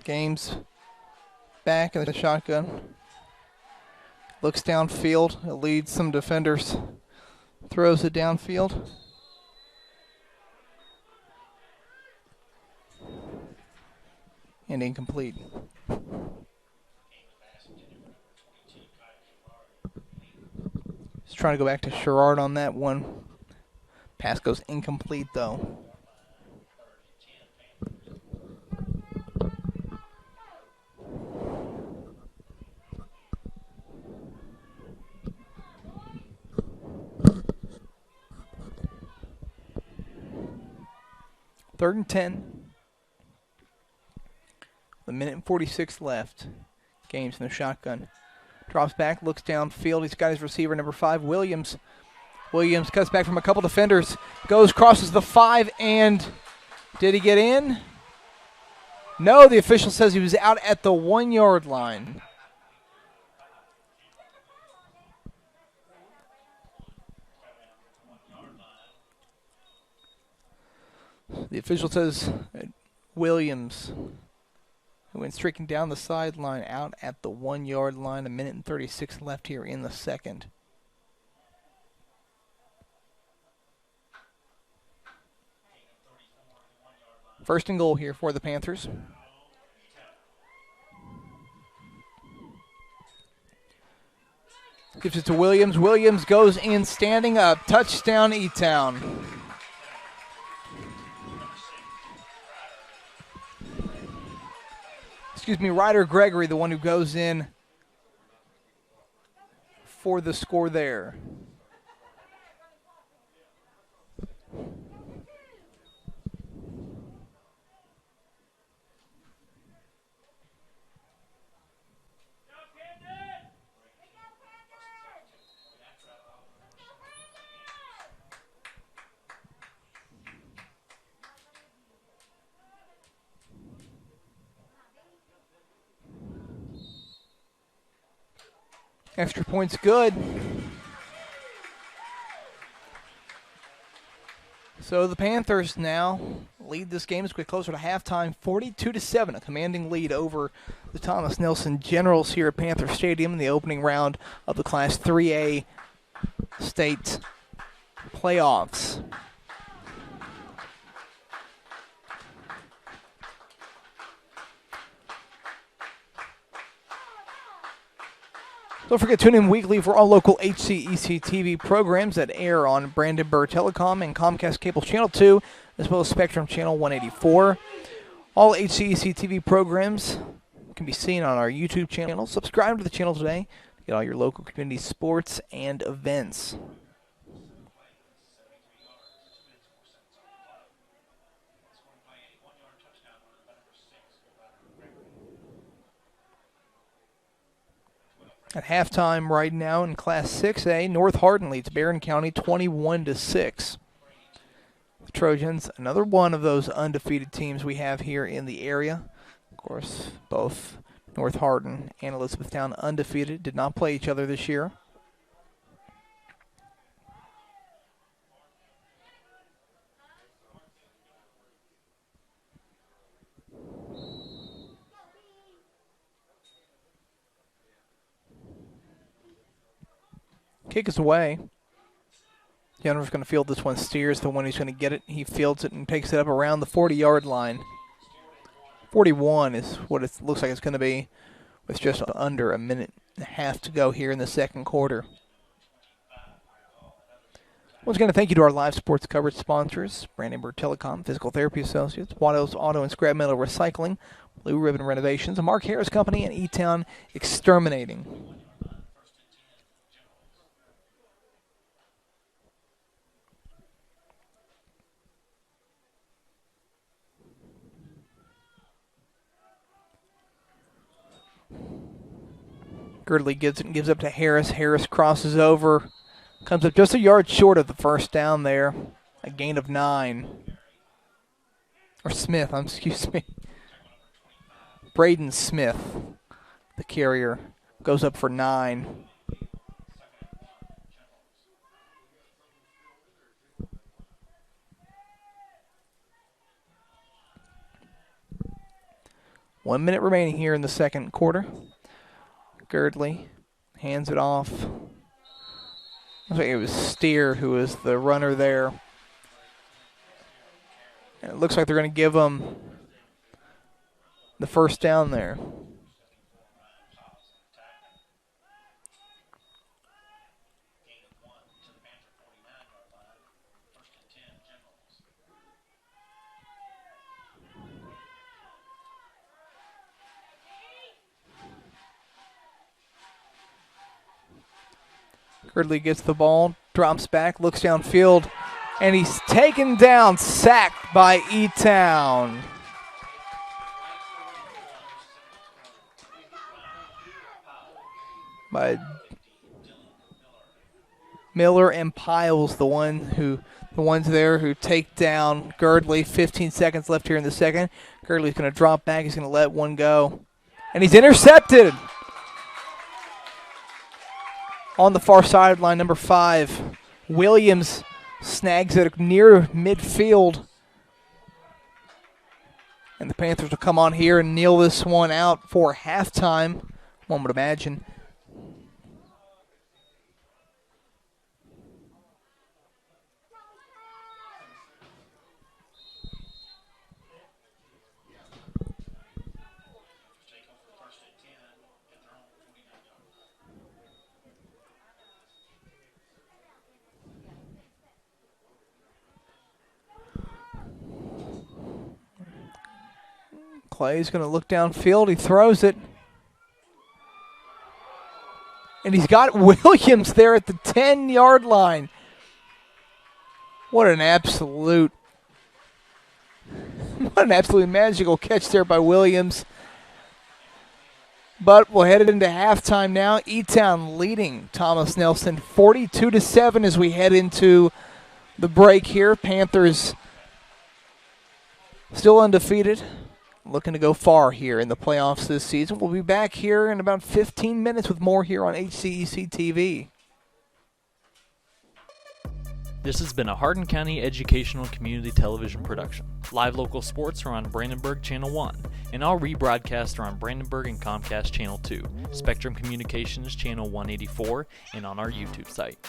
Games back in the shotgun. Looks downfield. It leads some defenders. Throws it downfield. And incomplete. Just trying to go back to Sherrard on that one. Pass goes incomplete, though. Third and 10. 1:46 left. Games in the shotgun. Drops back, looks downfield. He's got his receiver, number 5, Williams. Williams cuts back from a couple defenders. Goes, crosses the 5, and did he get in? No, the official says he was out at the 1-yard line. The official says Williams, who went streaking down the sideline, out at the 1-yard line. 1:36 left here in the second. First and goal here for the Panthers. Gives it to Williams. Williams goes in standing up. Touchdown, E-Town. Ryder Gregory, the one who goes in for the score there. Extra points good. So the Panthers now lead this game as we get closer to halftime, 42-7, a commanding lead over the Thomas Nelson Generals here at Panther Stadium in the opening round of the Class 3A state playoffs. Don't forget to tune in weekly for all local HCEC-TV programs that air on Brandenburg Telecom and Comcast Cable Channel 2, as well as Spectrum Channel 184. All HCEC-TV programs can be seen on our YouTube channel. Subscribe to the channel today to get all your local community sports and events. At halftime right now in Class 6A, North Hardin leads Barron County 21-6. The Trojans, another one of those undefeated teams we have here in the area. Of course, both North Hardin and Elizabethtown undefeated, did not play each other this year. Kick is away. Jennifer's going to field this one. Steers the one who's going to get it. He fields it and takes it up around the 40-yard line. 41 is what it looks like it's going to be, with just under a minute and a half to go here in the second quarter. Once again, thank you to our live sports coverage sponsors, Brandenburg Telecom, Physical Therapy Associates, Waddell's Auto and Scrap Metal Recycling, Blue Ribbon Renovations, Mark Harris Company, and E-Town Exterminating. Girdley gives up to Harris. Harris crosses over Comes up just a yard short of the first down there. A gain of 9. Or Smith, excuse me. Braden Smith, the carrier, goes up for 9. One minute remaining here in the second quarter. Girdley hands it off. Looks like it was Steer who was the runner there. And it looks like they're going to give them the first down there. Girdley gets the ball, drops back, looks downfield, and he's taken down, sacked by E-Town. By Miller and Piles, the ones there who take down Girdley. 15 seconds left here in the second. Girdley's going to drop back. He's going to let one go. And he's intercepted. On the far sideline, number 5, Williams snags it near midfield. And the Panthers will come on here and kneel this one out for halftime, one would imagine. Clay's going to look downfield. He throws it. And he's got Williams there at the 10-yard line. What an absolutely magical catch there by Williams. But we'll head it into halftime now. E-Town leading Thomas Nelson 42-7 as we head into the break here. Panthers still undefeated. Looking to go far here in the playoffs this season. We'll be back here in about 15 minutes with more here on HCEC-TV. This has been a Hardin County Educational Community Television production. Live local sports are on Brandenburg Channel 1, and all rebroadcasts are on Brandenburg and Comcast Channel 2, Spectrum Communications Channel 184, and on our YouTube site.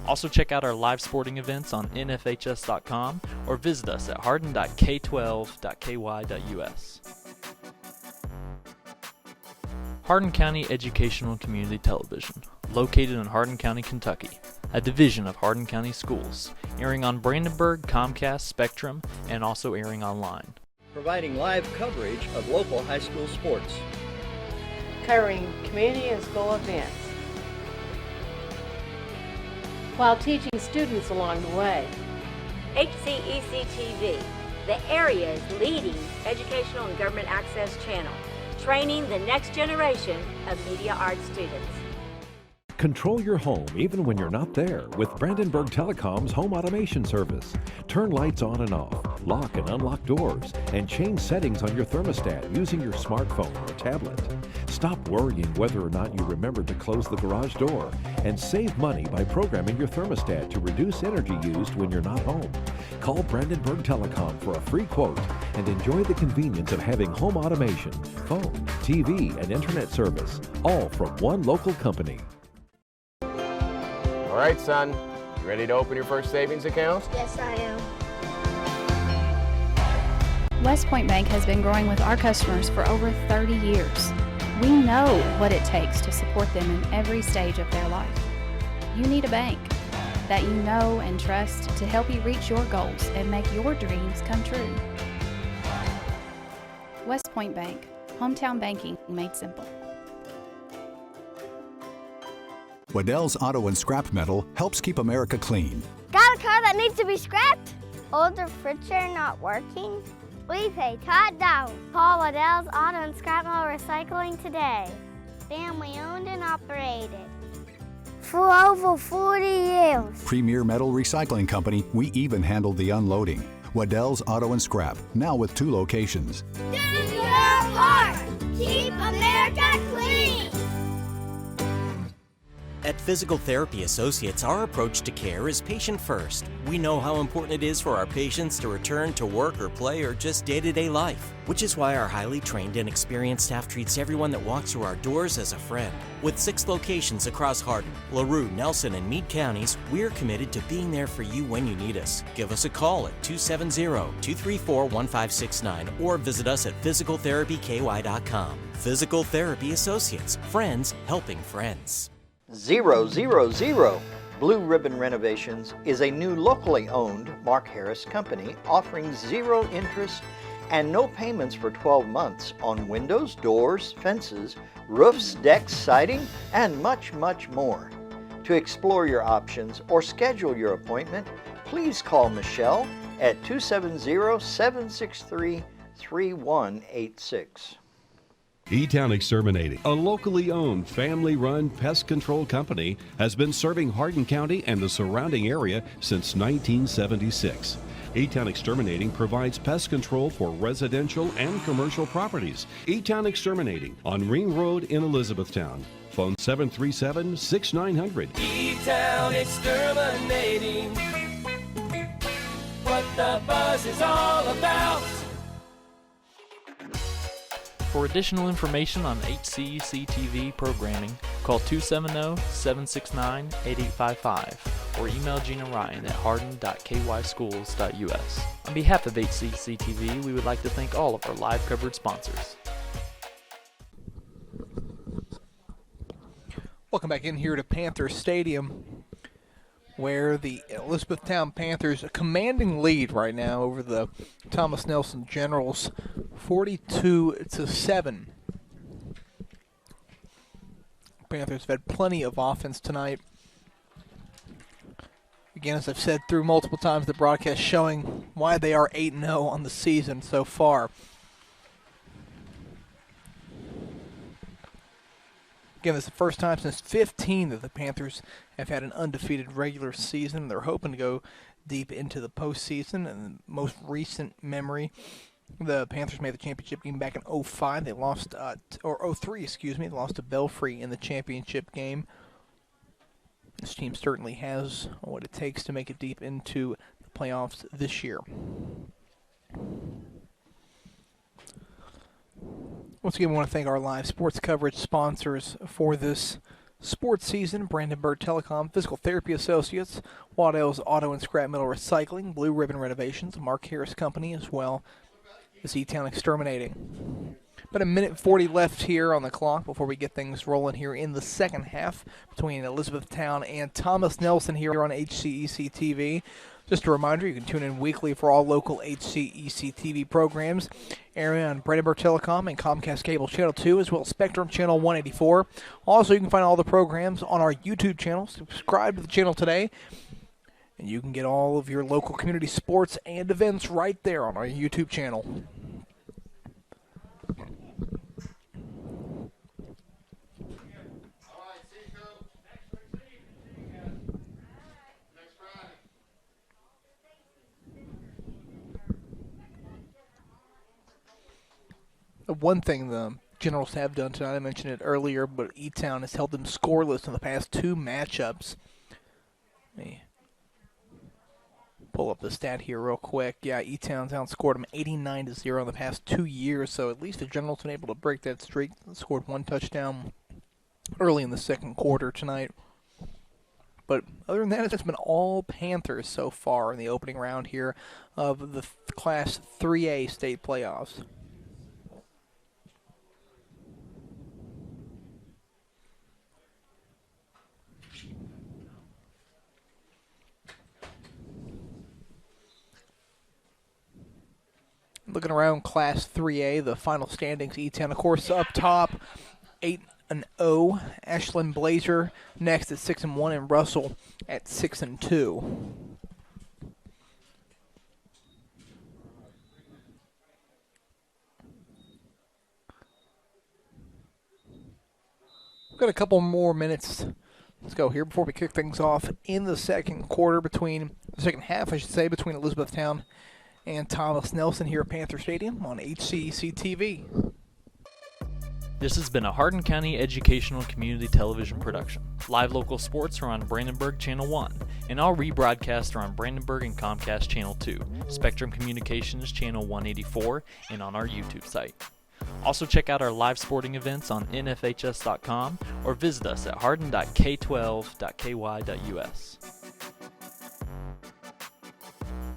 Also check out our live sporting events on nfhs.com or visit us at hardin.k12.ky.us. Hardin County Educational Community Television, located in Hardin County, Kentucky, a division of Hardin County Schools, airing on Brandenburg, Comcast, Spectrum, and also airing online. Providing live coverage of local high school sports. Covering community and school events, while teaching students along the way. HCEC-TV, the area's leading educational and government access channel, training the next generation of media arts students. Control your home even when you're not there with Brandenburg Telecom's home automation service. Turn lights on and off, lock and unlock doors, and change settings on your thermostat using your smartphone or tablet. Stop worrying whether or not you remembered to close the garage door, and save money by programming your thermostat to reduce energy used when you're not home. Call Brandenburg Telecom for a free quote and enjoy the convenience of having home automation, phone, TV, and internet service, all from one local company. All right, son, you ready to open your first savings account? Yes, I am. West Point Bank has been growing with our customers for over 30 years. We know what it takes to support them in every stage of their life. You need a bank that you know and trust to help you reach your goals and make your dreams come true. West Point Bank, hometown banking made simple. Waddell's Auto and Scrap Metal helps keep America clean. Got a car that needs to be scrapped? Older furniture not working? We pay top dollar. Call Waddell's Auto and Scrap Metal Recycling today. Family owned and operated. for over 40 years. Premier Metal Recycling Company, we even handled the unloading. Waddell's Auto and Scrap, now with 2 locations. Do your part. Keep America clean. At Physical Therapy Associates, our approach to care is patient first. We know how important it is for our patients to return to work or play or just day-to-day life, which is why our highly trained and experienced staff treats everyone that walks through our doors as a friend. With 6 locations across Hardin, LaRue, Nelson, and Meade counties, we're committed to being there for you when you need us. Give us a call at 270-234-1569 or visit us at physicaltherapyky.com. Physical Therapy Associates, friends helping friends. 000 Blue Ribbon Renovations is a new locally owned Mark Harris company offering 0 interest and no payments for 12 months on windows, doors, fences, roofs, decks, siding, and much, much more. To explore your options or schedule your appointment, please call Michelle at 270-763-3186. E-Town Exterminating, a locally owned, family-run pest control company, has been serving Hardin County and the surrounding area since 1976. E-Town Exterminating provides pest control for residential and commercial properties. E-Town Exterminating on Ring Road in Elizabethtown. Phone 737-6900. E-Town Exterminating, what the buzz is all about. For additional information on HCEC-TV programming, call 270-769-8855 or email Gina Ryan at hardin.kyschools.us. On behalf of HCEC-TV, we would like to thank all of our live coverage sponsors. Welcome back in here to Panther Stadium, where the Elizabethtown Panthers a commanding lead right now over the Thomas Nelson Generals, 42-7. Panthers have had plenty of offense tonight. Again, as I've said through multiple times, the broadcast showing why they are 8-0 on the season so far. Again, this is the first time since 15 that the Panthers have had an undefeated regular season. They're hoping to go deep into the postseason. And the most recent memory, the Panthers made the championship game back in 05. They lost, or 03, excuse me. They lost to Belfry in the championship game. This team certainly has what it takes to make it deep into the playoffs this year. Once again, we want to thank our live sports coverage sponsors for this sports season: Brandenburg Telecom, Physical Therapy Associates, Waddell's Auto and Scrap Metal Recycling, Blue Ribbon Renovations, Mark Harris Company, as well as E-Town Exterminating. About a minute 40 left here on the clock before we get things rolling here in the second half between Elizabethtown and Thomas Nelson here on HCEC-TV. Just a reminder, you can tune in weekly for all local HCEC-TV programs, airing on Brandenburg Telecom and Comcast Cable Channel 2, as well as Spectrum Channel 184. Also, you can find all the programs on our YouTube channel. Subscribe to the channel today, and you can get all of your local community sports and events right there on our YouTube channel. One thing the Generals have done tonight, I mentioned it earlier, but E-Town has held them scoreless in the past 2 matchups. Let me pull up the stat here real quick. Yeah, E-Town's outscored them 89-0 in the past 2 years, so at least the Generals have been able to break that streak. Scored 1 touchdown early in the second quarter tonight. But other than that, it's been all Panthers so far in the opening round here of the Class 3A state playoffs. Looking around Class 3A, the final standings, E-Town, of course, up top, 8-0. Ashland Blazer next at 6-1, and Russell at 6-2. We've got a couple more minutes Let's go here before we kick things off in the second half, between Elizabethtown and Thomas Nelson here at Panther Stadium on HCEC-TV. This has been a Hardin County Educational Community Television production. Live local sports are on Brandenburg Channel 1, and all rebroadcasts are on Brandenburg and Comcast Channel 2, Spectrum Communications Channel 184, and on our YouTube site. Also check out our live sporting events on nfhs.com or visit us at hardin.k12.ky.us.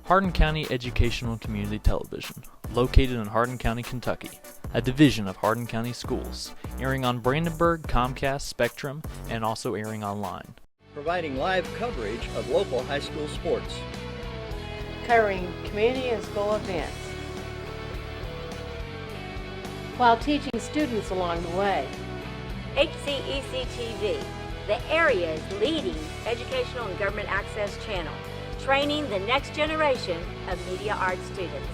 Hardin County Educational Community Television, located in Hardin County, Kentucky, a division of Hardin County Schools, airing on Brandenburg, Comcast, Spectrum, and also airing online. Providing live coverage of local high school sports. Covering community and school events, while teaching students along the way. HCEC-TV, the area's leading educational and government access channel, training the next generation of media arts students.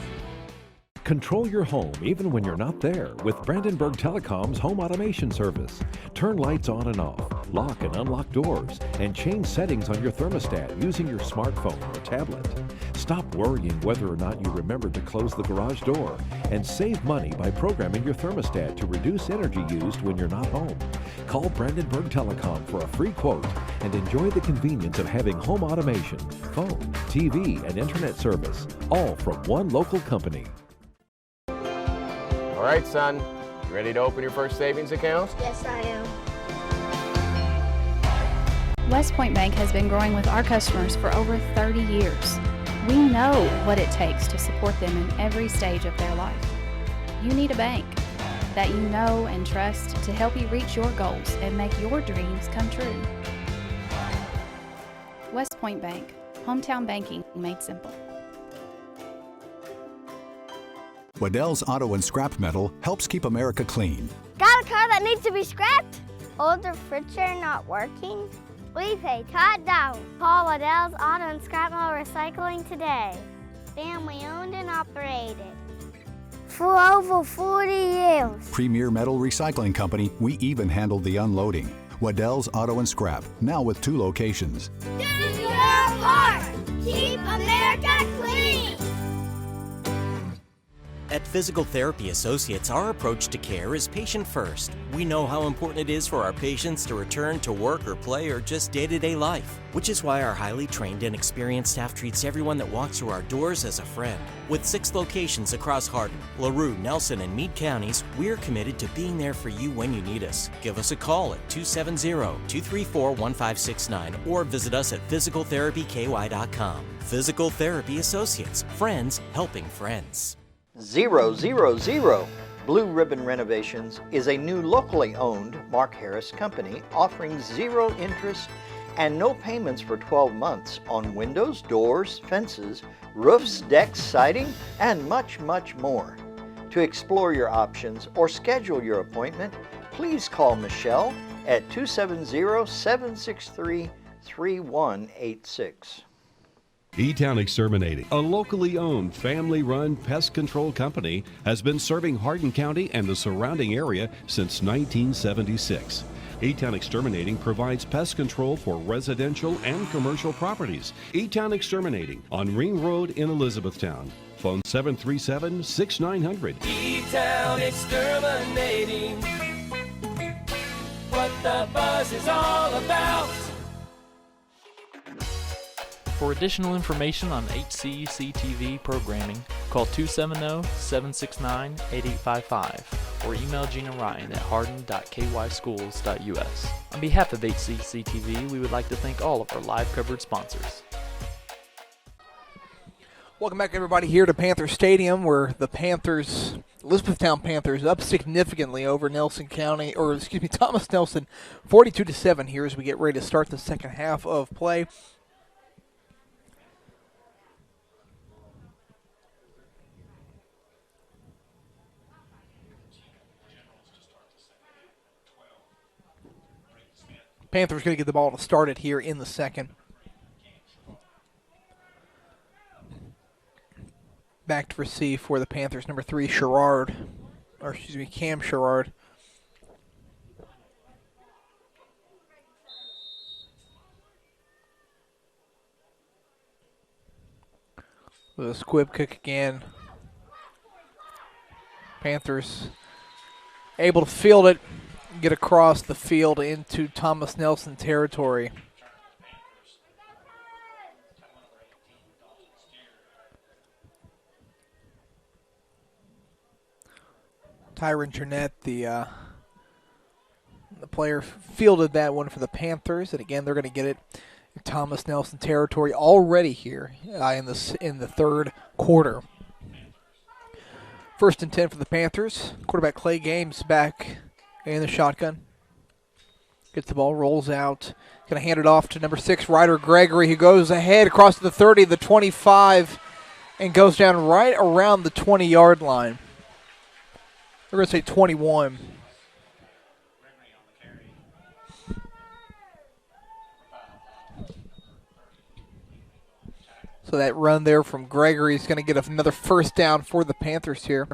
Control your home even when you're not there with Brandenburg Telecom's home automation service. Turn lights on and off, lock and unlock doors, and change settings on your thermostat using your smartphone or tablet. Stop worrying whether or not you remember to close the garage door, and save money by programming your thermostat to reduce energy used when you're not home. Call Brandenburg Telecom for a free quote and enjoy the convenience of having home automation, phone, TV, and internet service, all from one local company. All right, son. You ready to open your first savings account? Yes, I am. West Point Bank has been growing with our customers for over 30 years. We know what it takes to support them in every stage of their life. You need a bank that you know and trust to help you reach your goals and make your dreams come true. West Point Bank, hometown banking made simple. Waddell's Auto and Scrap Metal helps keep America clean. Got a car that needs to be scrapped? Older furniture not working? We pay Todd down. Call Waddell's Auto and Scrap Metal Recycling today. Family owned and operated for over 40 years. Premier Metal Recycling Company, we even handle the unloading. Waddell's Auto and Scrap, now with 2 locations. Do your part. Keep America clean. At Physical Therapy Associates, our approach to care is patient first. We know how important it is for our patients to return to work or play or just day-to-day life, which is why our highly trained and experienced staff treats everyone that walks through our doors as a friend. With 6 locations across Hardin, LaRue, Nelson, and Meade counties, we're committed to being there for you when you need us. Give us a call at 270-234-1569 or visit us at physicaltherapyky.com. Physical Therapy Associates, friends helping friends. 000 Blue Ribbon Renovations is a new locally owned Mark Harris company offering 0 interest and no payments for 12 months on windows, doors, fences, roofs, decks, siding, and much, much more. To explore your options or schedule your appointment, please call Michelle at 270-763-3186. E-Town Exterminating, a locally owned, family-run pest control company, has been serving Hardin County and the surrounding area since 1976. E-Town Exterminating provides pest control for residential and commercial properties. E-Town Exterminating on Ring Road in Elizabethtown. Phone 737-6900. E-Town Exterminating, what the buzz is all about. For additional information on HCEC-TV programming, call 270-769-8855 or email Gina Ryan at hardin.kyschools.us. On behalf of HCEC-TV, we would like to thank all of our live coverage sponsors. Welcome back, everybody, here to Panther Stadium, where the Elizabethtown Panthers up significantly over Thomas Nelson, 42-7 here as we get ready to start the second half of play. Panthers going to get the ball to start it here in the second. Back to receive for the Panthers, number 3, Cam Sherrard. With a squib kick again. Panthers able to field it, get across the field into Thomas Nelson territory. Tyron Jernett, the player, fielded that one for the Panthers, and again they're going to get it in Thomas Nelson territory already here in the third quarter. 1st and 10 for the Panthers. Quarterback Clay Games back in the shotgun. Gets the ball, rolls out. Going to hand it off to number 6, Ryder Gregory, who goes ahead across the 30, the 25, and goes down right around the 20-yard line. We're going to say 21. So that run there from Gregory is going to get another first down for the Panthers here.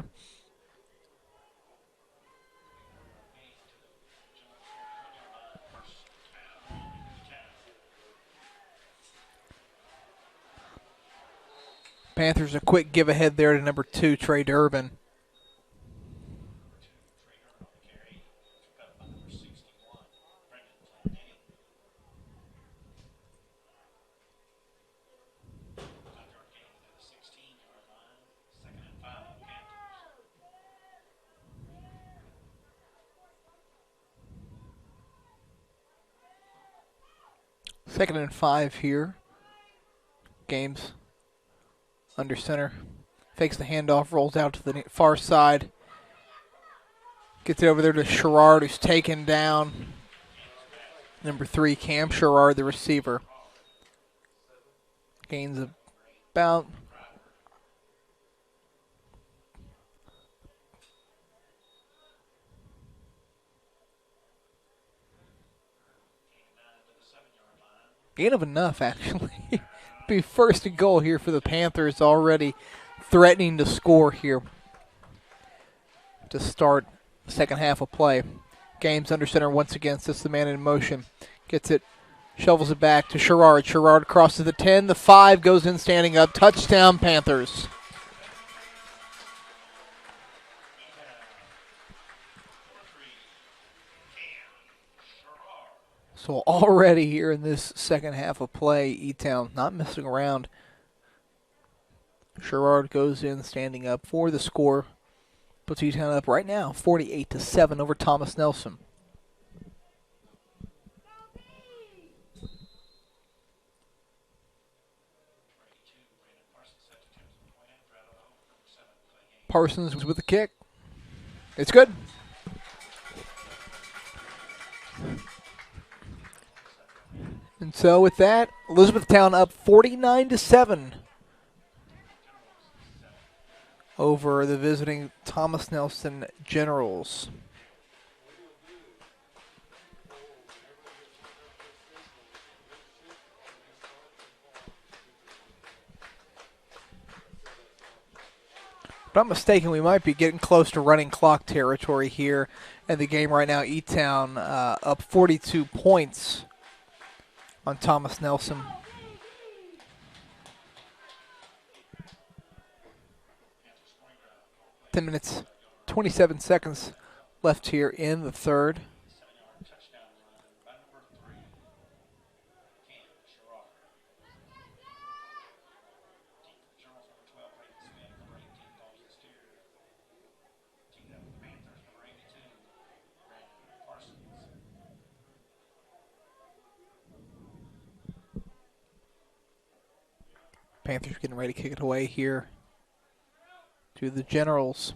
Panthers a quick give ahead there to number 2, Trey Durbin. Second and 5 here. Games under center. Fakes the handoff, rolls out to the far side. Gets it over there to Sherrard, who's taken down. Number 3, Cam Sherrard, the receiver. Gains about gain of enough, actually. Be first and goal here for the Panthers, already threatening to score here to start the second half of play. Games under center once again, sets the man in motion. Gets it, shovels it back to Sherrard. Sherrard crosses the 10, the 5, goes in standing up. Touchdown, Panthers. So already here in this second half of play, E-Town not messing around. Sherrard goes in standing up for the score. Puts E-Town up right now, 48-7 over Thomas Nelson. Parsons with the kick. It's good. And so with that, Elizabethtown up 49-7 over the visiting Thomas Nelson Generals. If I'm not mistaken, we might be getting close to running clock territory here in the game right now. E-Town up 42 points on Thomas Nelson. Ten minutes, 27 seconds left here in the third. Panthers getting ready to kick it away here to the Generals.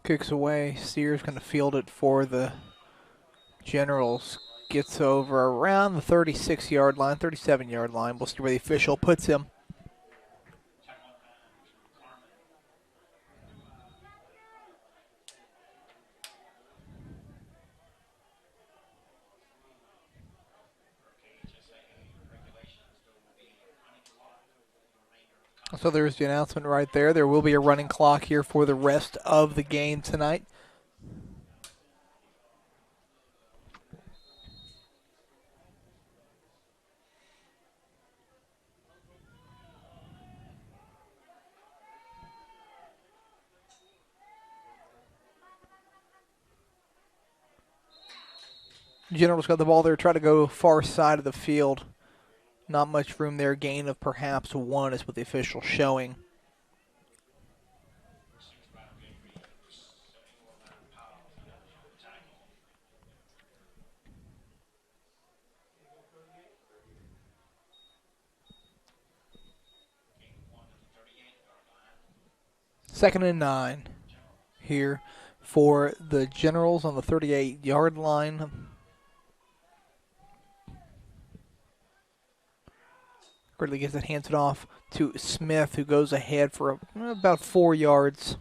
Kicks away. Sears going to field it for the Generals. Gets over around the 36-yard line, 37-yard line. We'll see where the official puts him. So there's the announcement right there. There will be a running clock here for the rest of the game tonight. Generals got the ball there, try to go far side of the field. Not much room there. Gain of perhaps 1 is what the official showing. Second and 9 here for the Generals on the 38-yard line. Gridley gets it, hands it off to Smith, who goes ahead for about 4 yards.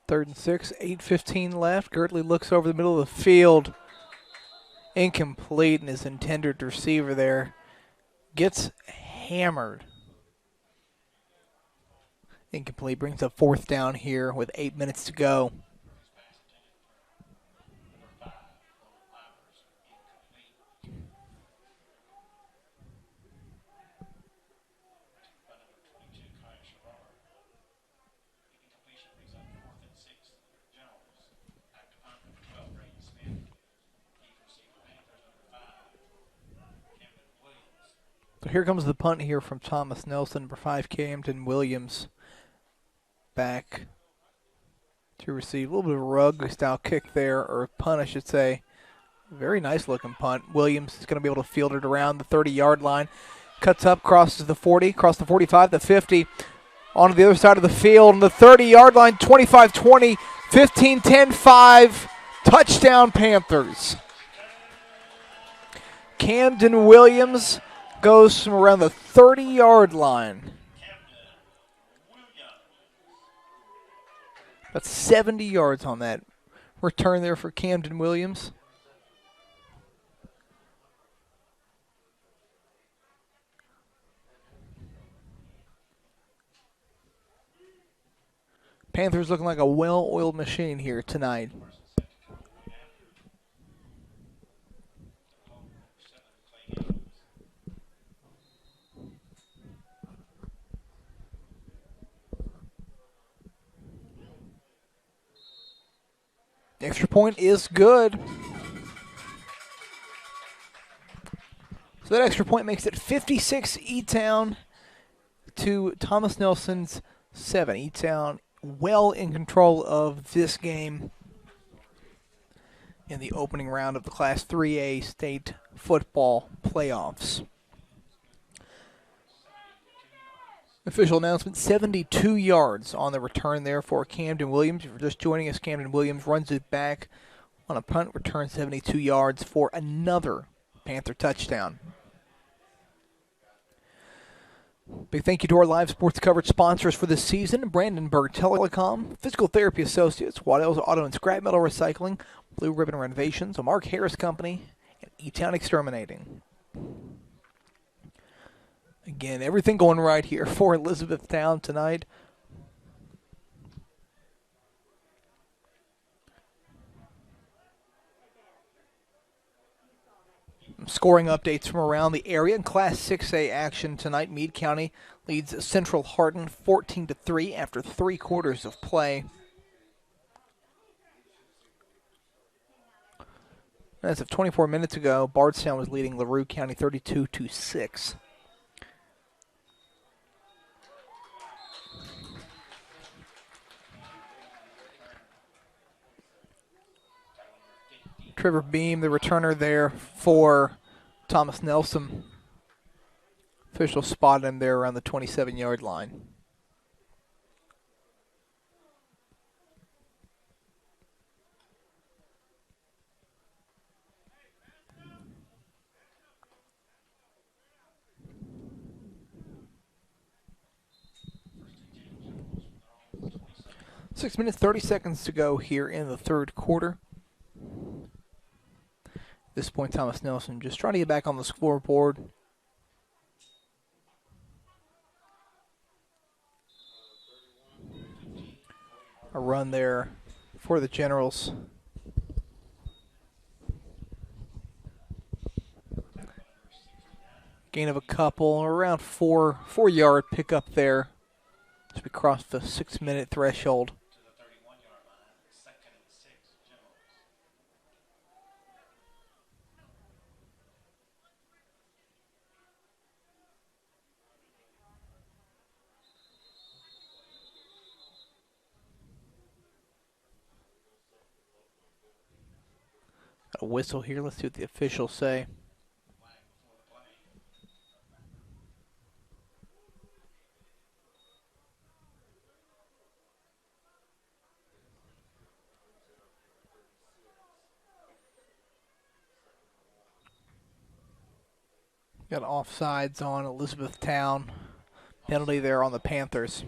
Third and 6, 8:15 left. Gertley looks over the middle of the field. Incomplete, and his intended receiver there gets hammered. Incomplete, brings up 4th down here with 8 minutes to go. So here comes the punt here from Thomas Nelson, number 5, Camden Williams. Back to receive. A little bit of a rugby-style kick there, or punt, I should say. Very nice-looking punt. Williams is going to be able to field it around the 30-yard line. Cuts up, crosses the 40, across the 45, the 50. Onto the other side of the field, on the 30-yard line, 25-20, 15-10, 5. Touchdown, Panthers. Camden Williams goes from around the 30-yard line. About 70 yards on that return there for Camden Williams. Panthers looking like a well-oiled machine here tonight. Extra point is good. So that extra point makes it 56 E-Town to Thomas Nelson's 7. E-Town well in control of this game in the opening round of the Class 3A state football playoffs. Official announcement, 72 yards on the return there for Camden Williams. If you're just joining us, Camden Williams runs it back on a punt return, 72 yards for another Panther touchdown. Big thank you to our live sports coverage sponsors for this season: Brandenburg Telecom, Physical Therapy Associates, Waddell's Auto and Scrap Metal Recycling, Blue Ribbon Renovations, a Mark Harris Company, and E-Town Exterminating. Again, everything going right here for Elizabethtown tonight. Scoring updates from around the area in Class 6A action tonight. Meade County leads Central Hardin 14-3 after 3 quarters of play. As of 24 minutes ago, Bardstown was leading LaRue County 32-6. Trevor Beam, the returner there for Thomas Nelson. Official spotted him there around the 27-yard line. Six minutes, 30 seconds to go here in the third quarter. At this point, Thomas Nelson just trying to get back on the scoreboard. A run there for the Generals. Gain of a couple, around 4-yard pickup there as we cross the 6-minute threshold. A whistle here. Let's see what the officials say. Got offsides on Elizabethtown. Penalty there on the Panthers.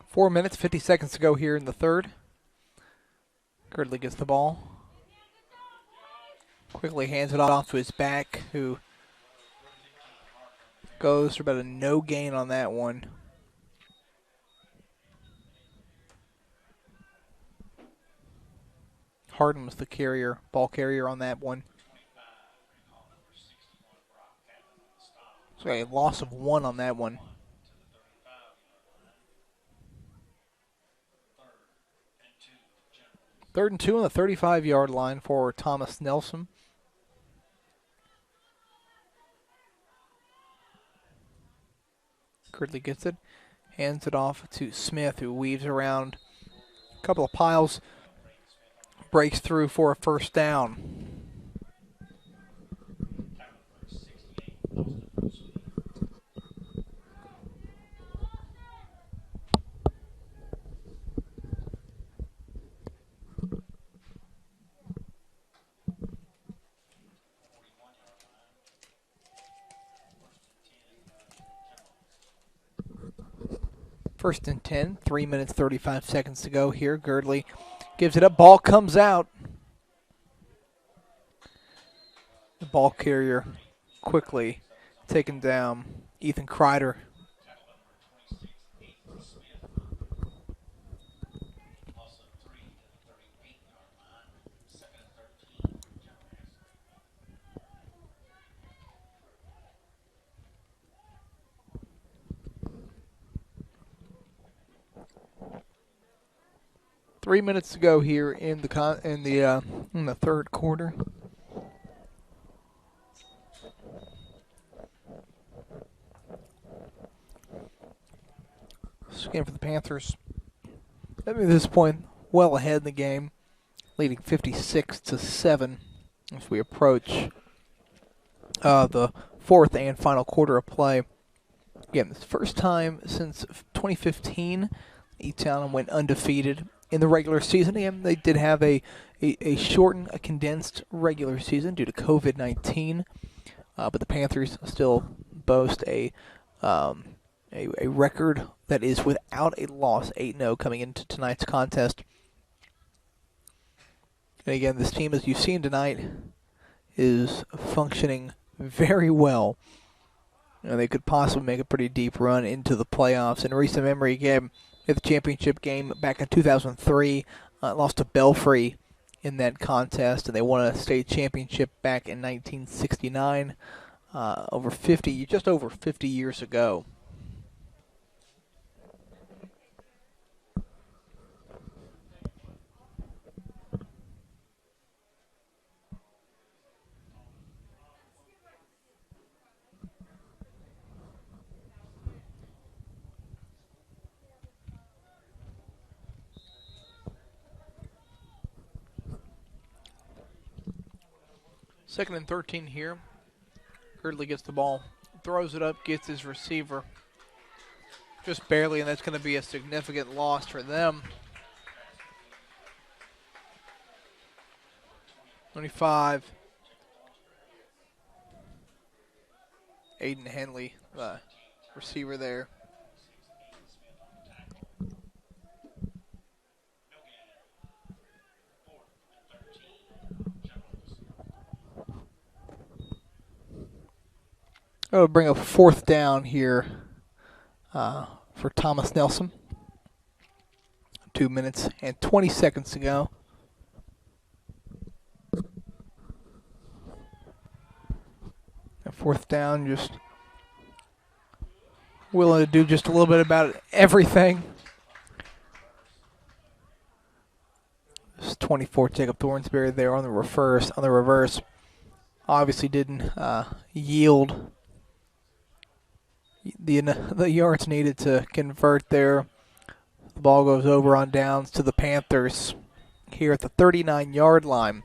Four minutes, 50 seconds to go here in the third. Girdley gets the ball. Quickly hands it off to his back, who goes for about a no gain on that one. Harden was the ball carrier on that one. So a loss of 1 on that one. Third and 2 on the 35-yard line for Thomas Nelson. Girdley gets it, hands it off to Smith, who weaves around a couple of piles, breaks through for a first down. First and 10, 3 minutes, 35 seconds to go here. Girdley gives it up. Ball comes out. The ball carrier quickly taken down. Ethan Kreider. Three minutes to go here in the third quarter. This game for the Panthers, at this point, well ahead in the game, leading 56-7 as we approach the fourth and final quarter of play. Again, this first time since 2015, E-Town went undefeated in the regular season. Again, they did have a shortened, condensed regular season due to COVID-19, but the Panthers still boast a record that is without a loss, 8-0 coming into tonight's contest. And again, this team, as you've seen tonight, is functioning very well. They could possibly make a pretty deep run into the playoffs. In recent memory, again, the championship game back in 2003, lost to Belfry in that contest, and they won a state championship back in 1969, just over 50 years ago. 2nd and 13 here. Gridley gets the ball, throws it up, gets his receiver. Just barely, and that's going to be a significant loss for them. 25. Aiden Henley, the receiver there. It'll bring a 4th down here for Thomas Nelson. 2 minutes and 20 seconds to go. A 4th down, just willing to do just a little bit about everything. This 24 Jacob Thornsberry there on the reverse. Obviously didn't yield the yards needed to convert there. The ball goes over on downs to the Panthers here at the 39-yard line.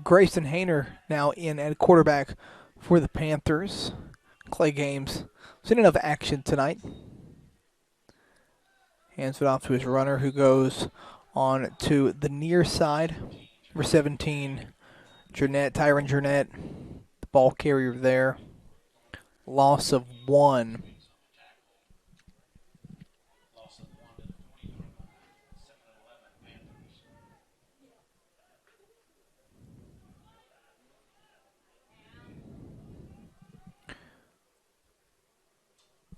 Grayson Hayner now in at quarterback for the Panthers. Clay Games seen enough action tonight. Hands it off to his runner, who goes on to the near side. Number 17, Tyron Jurnett, the ball carrier there. Loss of 1.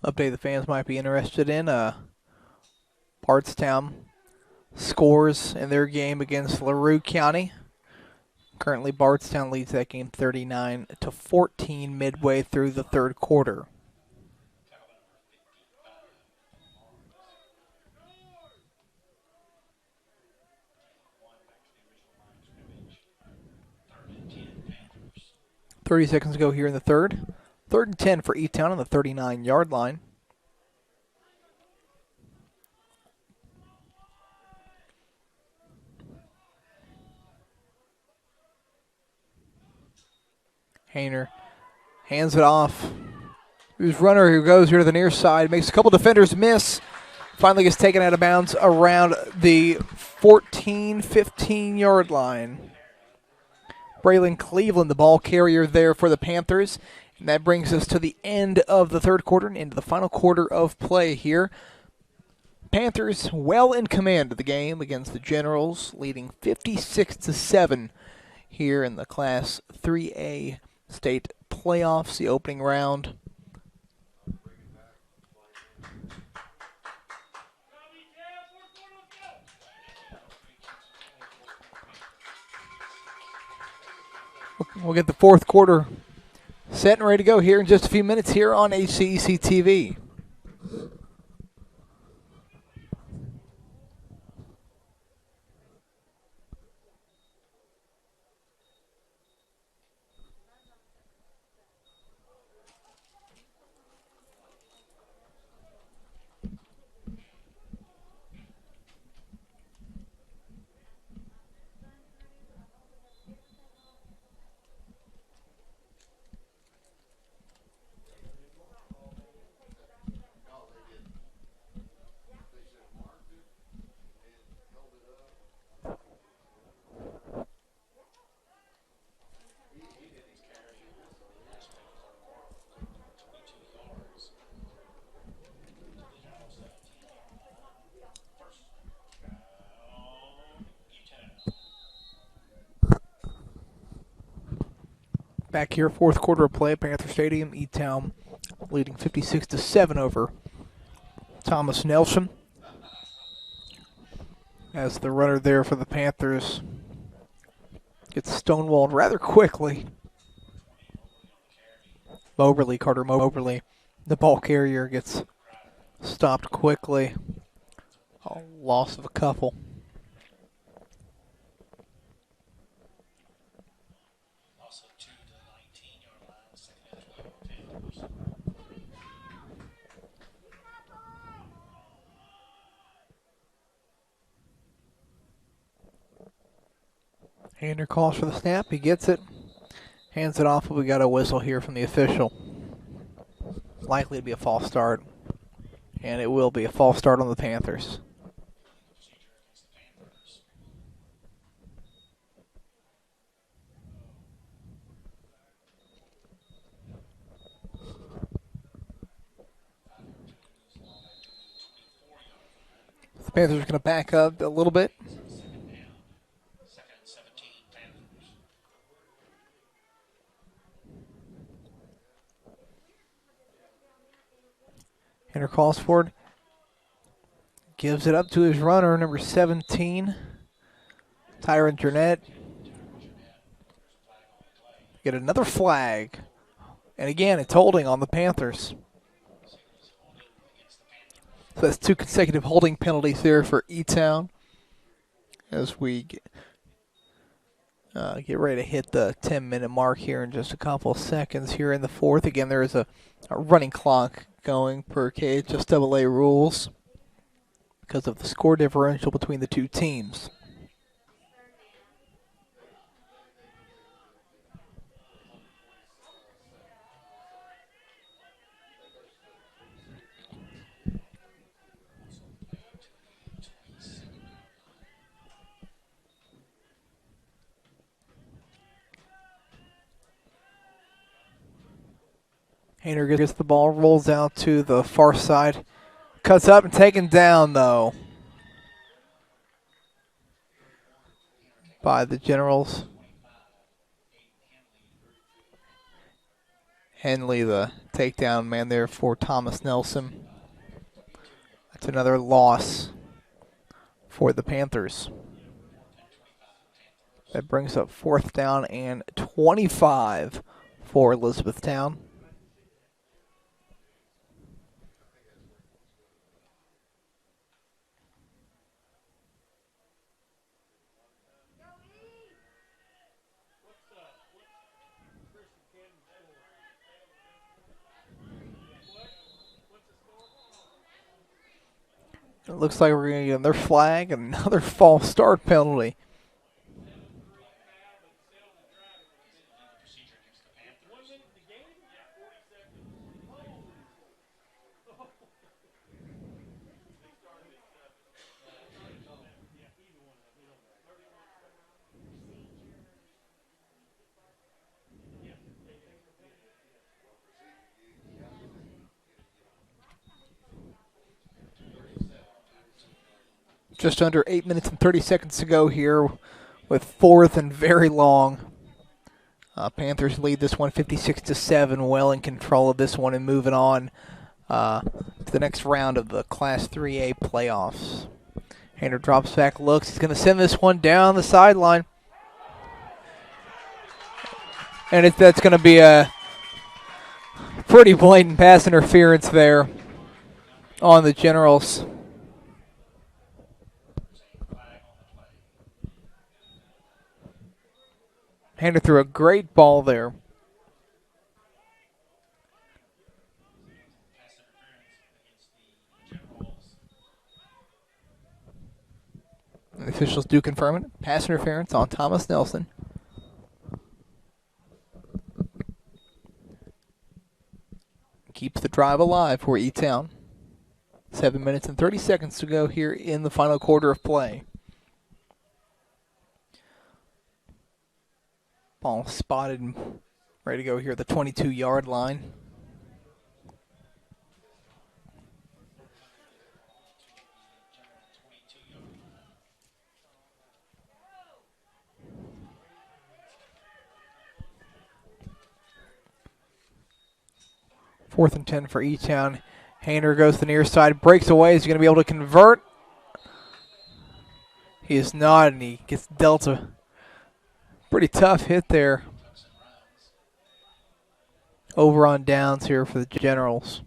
Update the fans might be interested in. Bardstown scores in their game against LaRue County. Currently, Bardstown leads that game 39-14 midway through the 3rd quarter. .30 seconds to go here in the 3rd. 3rd and 10 for E-Town on the 39-yard line. Hayner hands it off. His runner who goes here to the near side, makes a couple defenders miss. Finally gets taken out of bounds around the 14, 15-yard line. Braylon Cleveland, the ball carrier there for the Panthers. And that brings us to the end of the 3rd quarter and into the final quarter of play here. Panthers well in command of the game against the Generals, leading 56-7 here in the Class 3A state playoffs, the opening round. We'll get the 4th quarter set and ready to go here in just a few minutes here on HCEC-TV. Back here, 4th quarter of play at Panther Stadium. E-Town leading 56-7 over Thomas Nelson. As the runner there for the Panthers gets stonewalled rather quickly. Carter Moberly, the ball carrier, gets stopped quickly. A loss of a couple. Hander calls for the snap. He gets it. Hands it off, but we got a whistle here from the official. Likely to be a false start. And it will be a false start on the Panthers. The Panthers are going to back up a little bit. Hander calls for it. Gives it up to his runner, number 17, Tyron Jernett. Get another flag. And again, it's holding on the Panthers. So that's 2 consecutive holding penalties there for E-Town as we get ready to hit the 10-minute mark here in just a couple of seconds here in the fourth. Again, there is a running clock going per KHSAA rules because of the score differential between the two teams. Hander gets the ball, rolls out to the far side. Cuts up and taken down, though, by the Generals. Henley, the takedown man there for Thomas Nelson. That's another loss for the Panthers. That brings up 4th down and 25 for Elizabethtown. It looks like we're going to get another flag and another false start penalty. Just under 8 minutes and 30 seconds to go here with 4th and very long. Panthers lead this one 56-7, well in control of this one and moving on to the next round of the Class 3A playoffs. Hander drops back, looks. He's going to send this one down the sideline. And that's going to be a pretty blatant pass interference there on the Generals. Hander threw a great ball there. And the officials do confirm it. Pass interference on Thomas Nelson. Keeps the drive alive for E-Town. 7 minutes and 30 seconds to go here in the final quarter of play. Ball spotted and ready to go here at the 22-yard line. Fourth and 10 for E-Town. Hander goes to the near side, breaks away. Is he going to be able to convert? He is not, and he gets dealt a pretty tough hit there. Over on downs here for the Generals.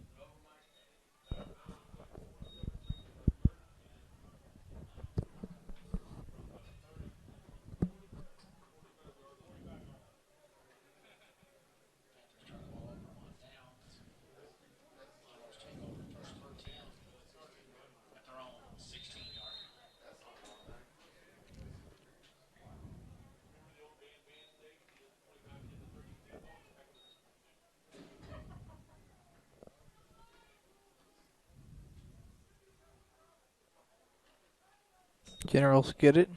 Generals get it.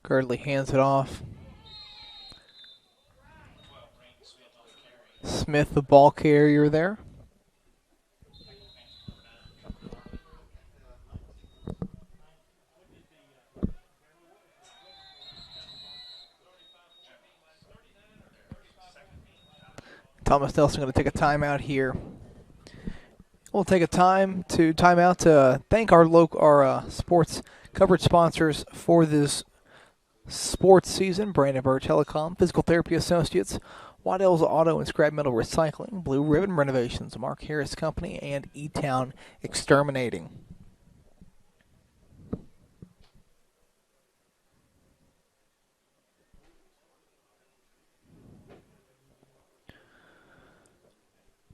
Girdley hands it off. Smith, the ball carrier there. Thomas Nelson going to take a timeout here. We'll take a timeout to thank our sports coverage sponsors for this sports season: Brandenburg Telecom, Physical Therapy Associates, Waddell's Auto and Scrap Metal Recycling, Blue Ribbon Renovations, Mark Harris Company, and E-Town Exterminating.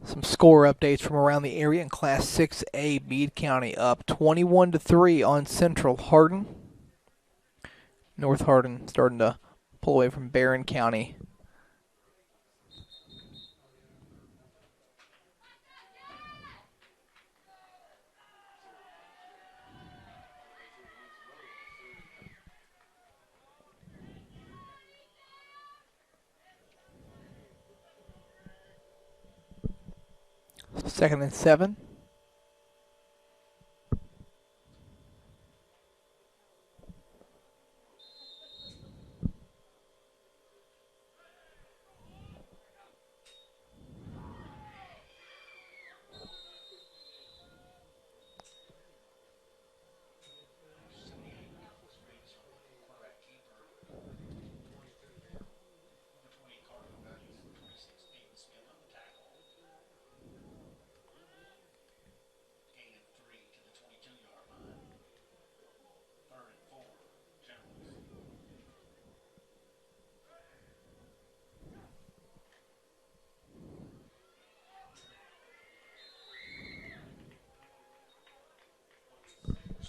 Some score updates from around the area in Class 6A. Meade County up 21-3 on Central Hardin. North Hardin starting to pull away from Barron County. Second and 7.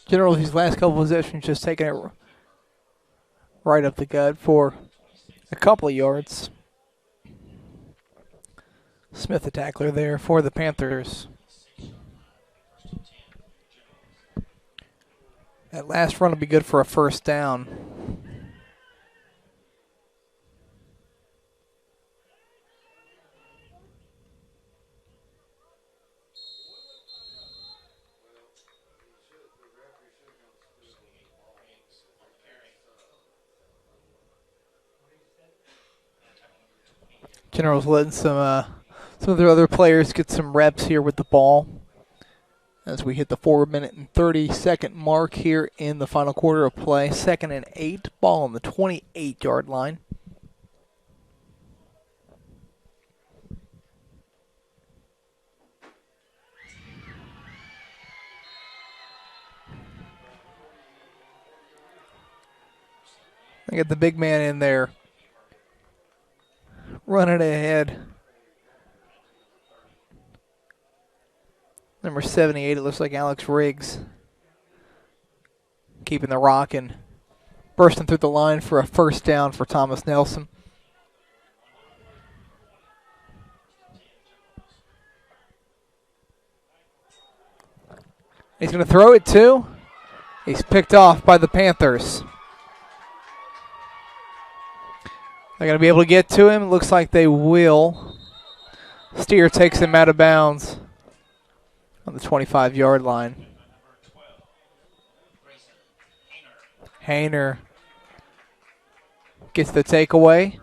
General, these last couple possessions just taking it right up the gut for a couple of yards. Smith, the tackler there for the Panthers. That last run will be good for a first down. General's letting some of their other players get some reps here with the ball as we hit the 4-minute and 30-second mark here in the final quarter of play. 2nd and 8, ball on the 28-yard line. They get the big man in there, running ahead. Number 78, it looks like Alex Riggs. Keeping the rock and bursting through the line for a first down for Thomas Nelson. He's going to throw it too. He's picked off by the Panthers. They're going to be able to get to him. Looks like they will. Steer takes him out of bounds on the 25-yard line. Hayner gets the takeaway.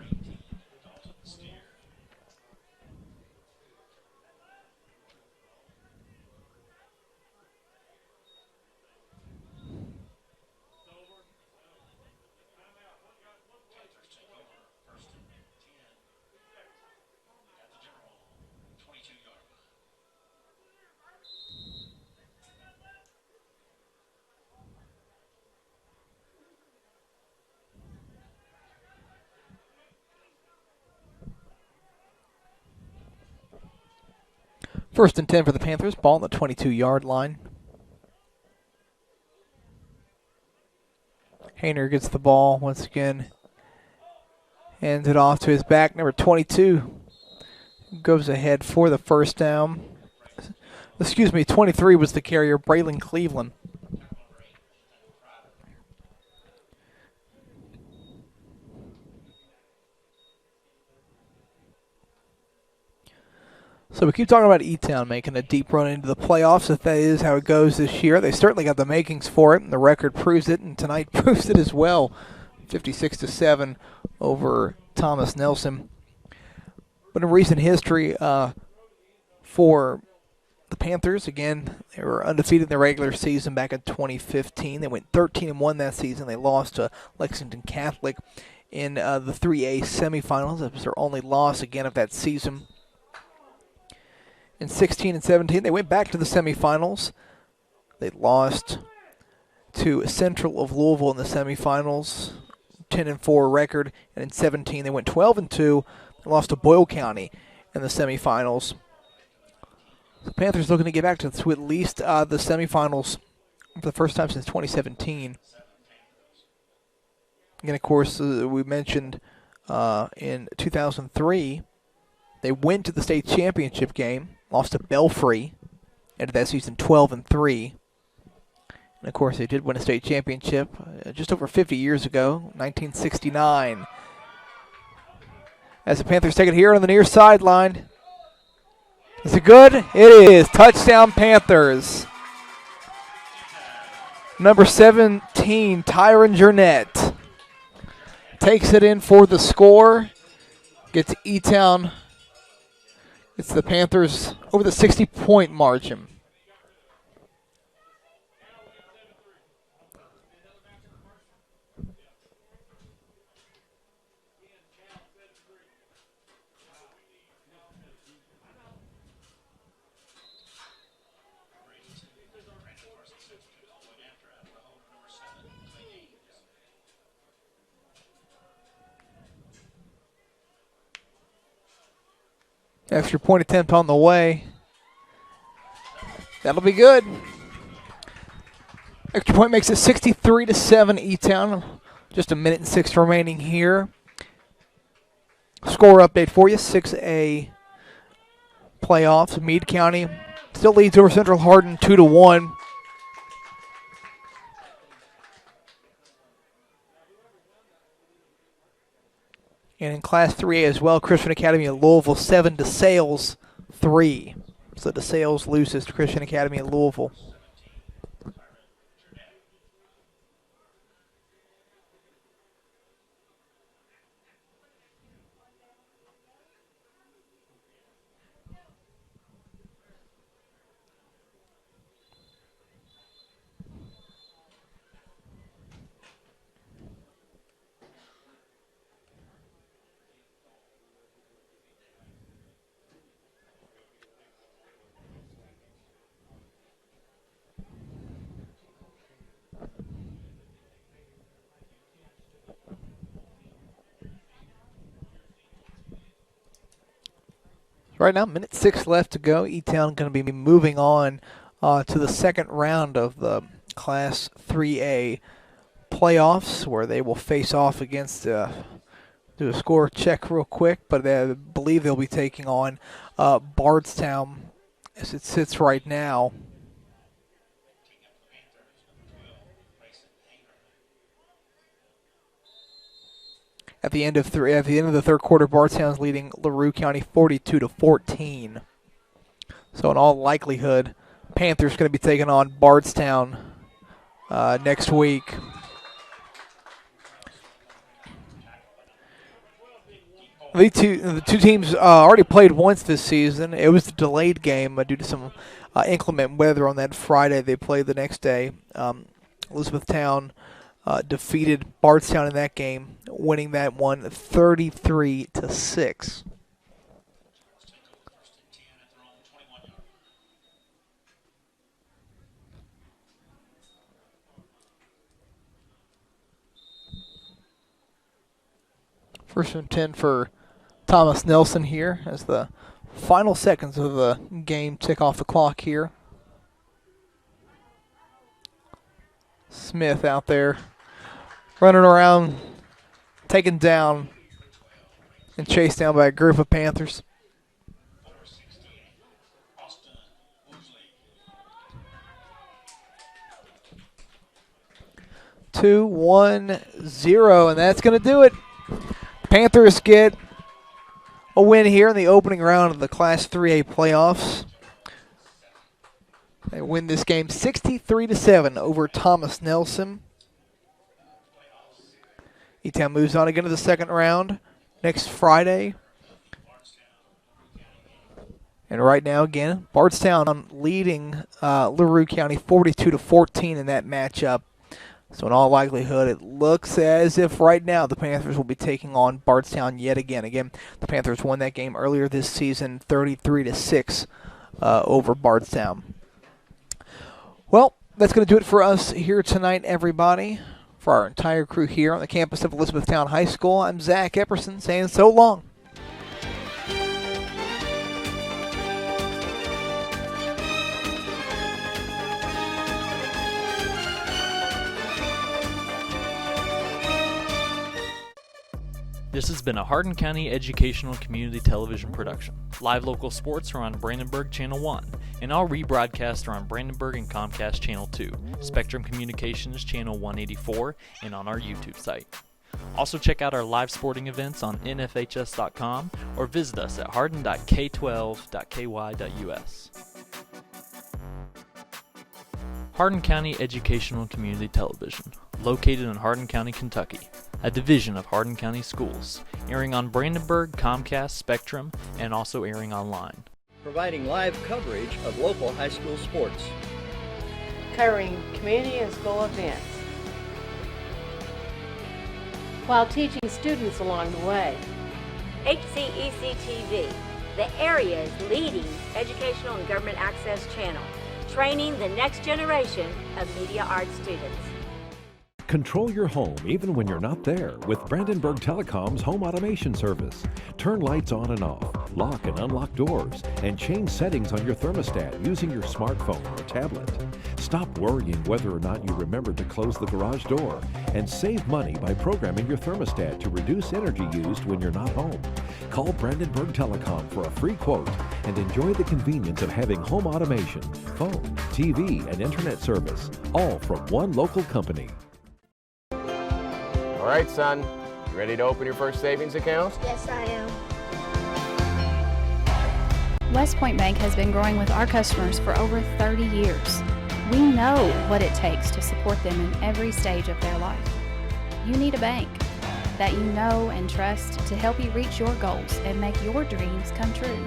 First and 10 for the Panthers. Ball on the 22-yard line. Hayner gets the ball once again. Hands it off to his back. Number 22 goes ahead for the first down. 23 was the carrier, Braylon Cleveland. So we keep talking about E-Town making a deep run into the playoffs. If that is how it goes this year, they certainly got the makings for it, and the record proves it, and tonight proves it as well. 56-7 over Thomas Nelson. But in recent history, for the Panthers, again, they were undefeated in the regular season back in 2015. They went 13-1 that season. They lost to Lexington Catholic in the 3A semifinals. That was their only loss again of that season. In 16 and 17, they went back to the semifinals. They lost to Central of Louisville in the semifinals, 10-4 record. And in 17, they went 12-2. They lost to Boyle County in the semifinals. The Panthers looking to get back to at least the semifinals for the first time since 2017. And of course, we mentioned in 2003, they went to the state championship game, lost to Belfry, ended that season 12-3. And of course, they did win a state championship just over 50 years ago, 1969. As the Panthers take it here on the near sideline. Is it good? It is. Touchdown Panthers. Number 17, Tyron Jurnett, takes it in for the score. Gets E-Town. It's the Panthers over the 60-point margin. Extra point attempt on the way. That'll be good. Extra point makes it 63-7 E-Town. Just a minute and 6 remaining here. Score update for you. 6A playoffs. Meade County still leads over Central Hardin 2-1. And in Class 3A as well, Christian Academy of Louisville 7 to Sales 3. So DeSales loses to Christian Academy of Louisville. Right now, minute 6 left to go. E-Town going to be moving on to the second round of the Class 3A playoffs, where they will face off against, do a score check real quick, but I believe they'll be taking on Bardstown as it sits right now. At the end of the third quarter, Bardstown's leading LaRue County 42-14. So in all likelihood, Panthers going to be taking on Bardstown next week. The two teams already played once this season. It was a delayed game due to some inclement weather on that Friday. They played the next day. Elizabethtown defeated Bardstown in that game, winning that one 33-6. First and 10 for Thomas Nelson here as the final seconds of the game tick off the clock here. Smith out there running around, taken down and chased down by a group of Panthers. Two, 1-0, and that's going to do it. Panthers get a win here in the opening round of the Class 3A playoffs. They win this game 63-7 over Thomas Nelson. E-Town moves on again to the second round next Friday. And right now, again, Bardstown leading LaRue County 42-14 in that matchup. So in all likelihood, it looks as if right now the Panthers will be taking on Bardstown yet again. Again, the Panthers won that game earlier this season, 33-6 over Bardstown. Well, that's going to do it for us here tonight, everybody. For our entire crew here on the campus of Elizabethtown High School, I'm Zach Epperson saying so long. This has been a Hardin County Educational Community Television production. Live local sports are on Brandenburg Channel 1, and all rebroadcasts are on Brandenburg and Comcast Channel 2, Spectrum Communications Channel 184, and on our YouTube site. Also check out our live sporting events on nfhs.com or visit us at hardin.k12.ky.us. Hardin County Educational Community Television, located in Hardin County, Kentucky, a division of Hardin County Schools, airing on Brandenburg, Comcast, Spectrum, and also airing online. Providing live coverage of local high school sports. Covering community and school events, while teaching students along the way. HCEC-TV, the area's leading educational and government access channel, training the next generation of media arts students. Control your home even when you're not there with Brandenburg Telecom's home automation service. Turn lights on and off, lock and unlock doors, and change settings on your thermostat using your smartphone or tablet. Stop worrying whether or not you remember to close the garage door, and save money by programming your thermostat to reduce energy used when you're not home. Call Brandenburg Telecom for a free quote and enjoy the convenience of having home automation, phone, TV, and internet service, all from one local company. All right, son. You ready to open your first savings account? Yes, I am. West Point Bank has been growing with our customers for over 30 years. We know what it takes to support them in every stage of their life. You need a bank that you know and trust to help you reach your goals and make your dreams come true.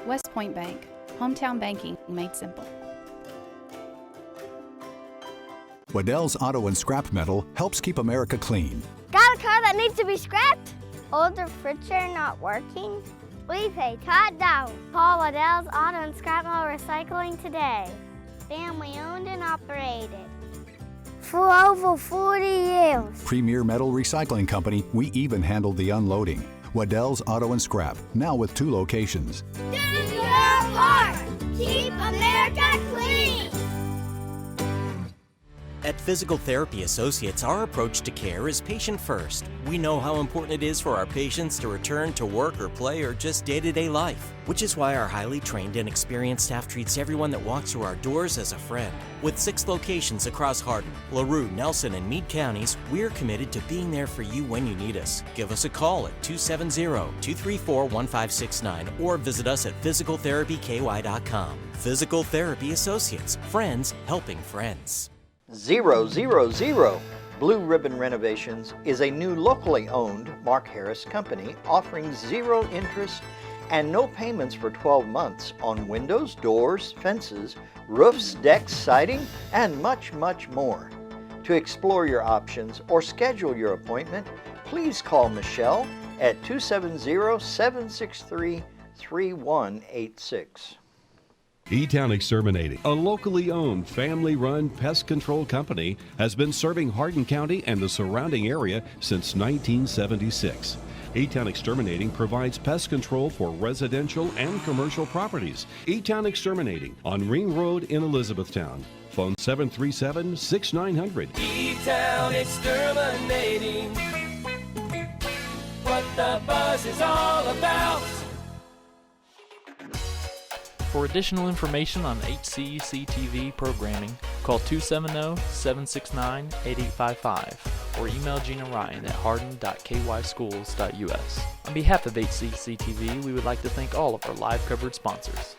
West Point Bank, hometown banking made simple. Waddell's Auto and Scrap Metal helps keep America clean. Got a car that needs to be scrapped? Older friction not working? We pay Todd down. Call Waddell's Auto and Scrap Metal Recycling today. Family owned and operated for over 40 years. Premier Metal Recycling Company, we even handled the unloading. Waddell's Auto and Scrap, now with 2 locations. Do your part. Keep America clean. At Physical Therapy Associates, our approach to care is patient first. We know how important it is for our patients to return to work or play or just day-to-day life, which is why our highly trained and experienced staff treats everyone that walks through our doors as a friend. With 6 locations across Hardin, LaRue, Nelson, and Meade counties, we're committed to being there for you when you need us. Give us a call at 270-234-1569 or visit us at physicaltherapyky.com. Physical Therapy Associates, friends helping friends. 000 Blue Ribbon Renovations is a new locally owned Mark Harris company offering 0 interest and no payments for 12 months on windows, doors, fences, roofs, decks, siding, and much, much more. To explore your options or schedule your appointment, please call Michelle at 270-763-3186. E-Town Exterminating, a locally owned, family-run pest control company, has been serving Hardin County and the surrounding area since 1976. E-Town Exterminating provides pest control for residential and commercial properties. E-Town Exterminating on Ring Road in Elizabethtown. Phone 737-6900. E-Town Exterminating, what the buzz is all about. For additional information on HCEC-TV programming, call 270-769-8855 or email Gina Ryan at hardin.kyschools.us. On behalf of HCEC-TV, we would like to thank all of our live coverage sponsors.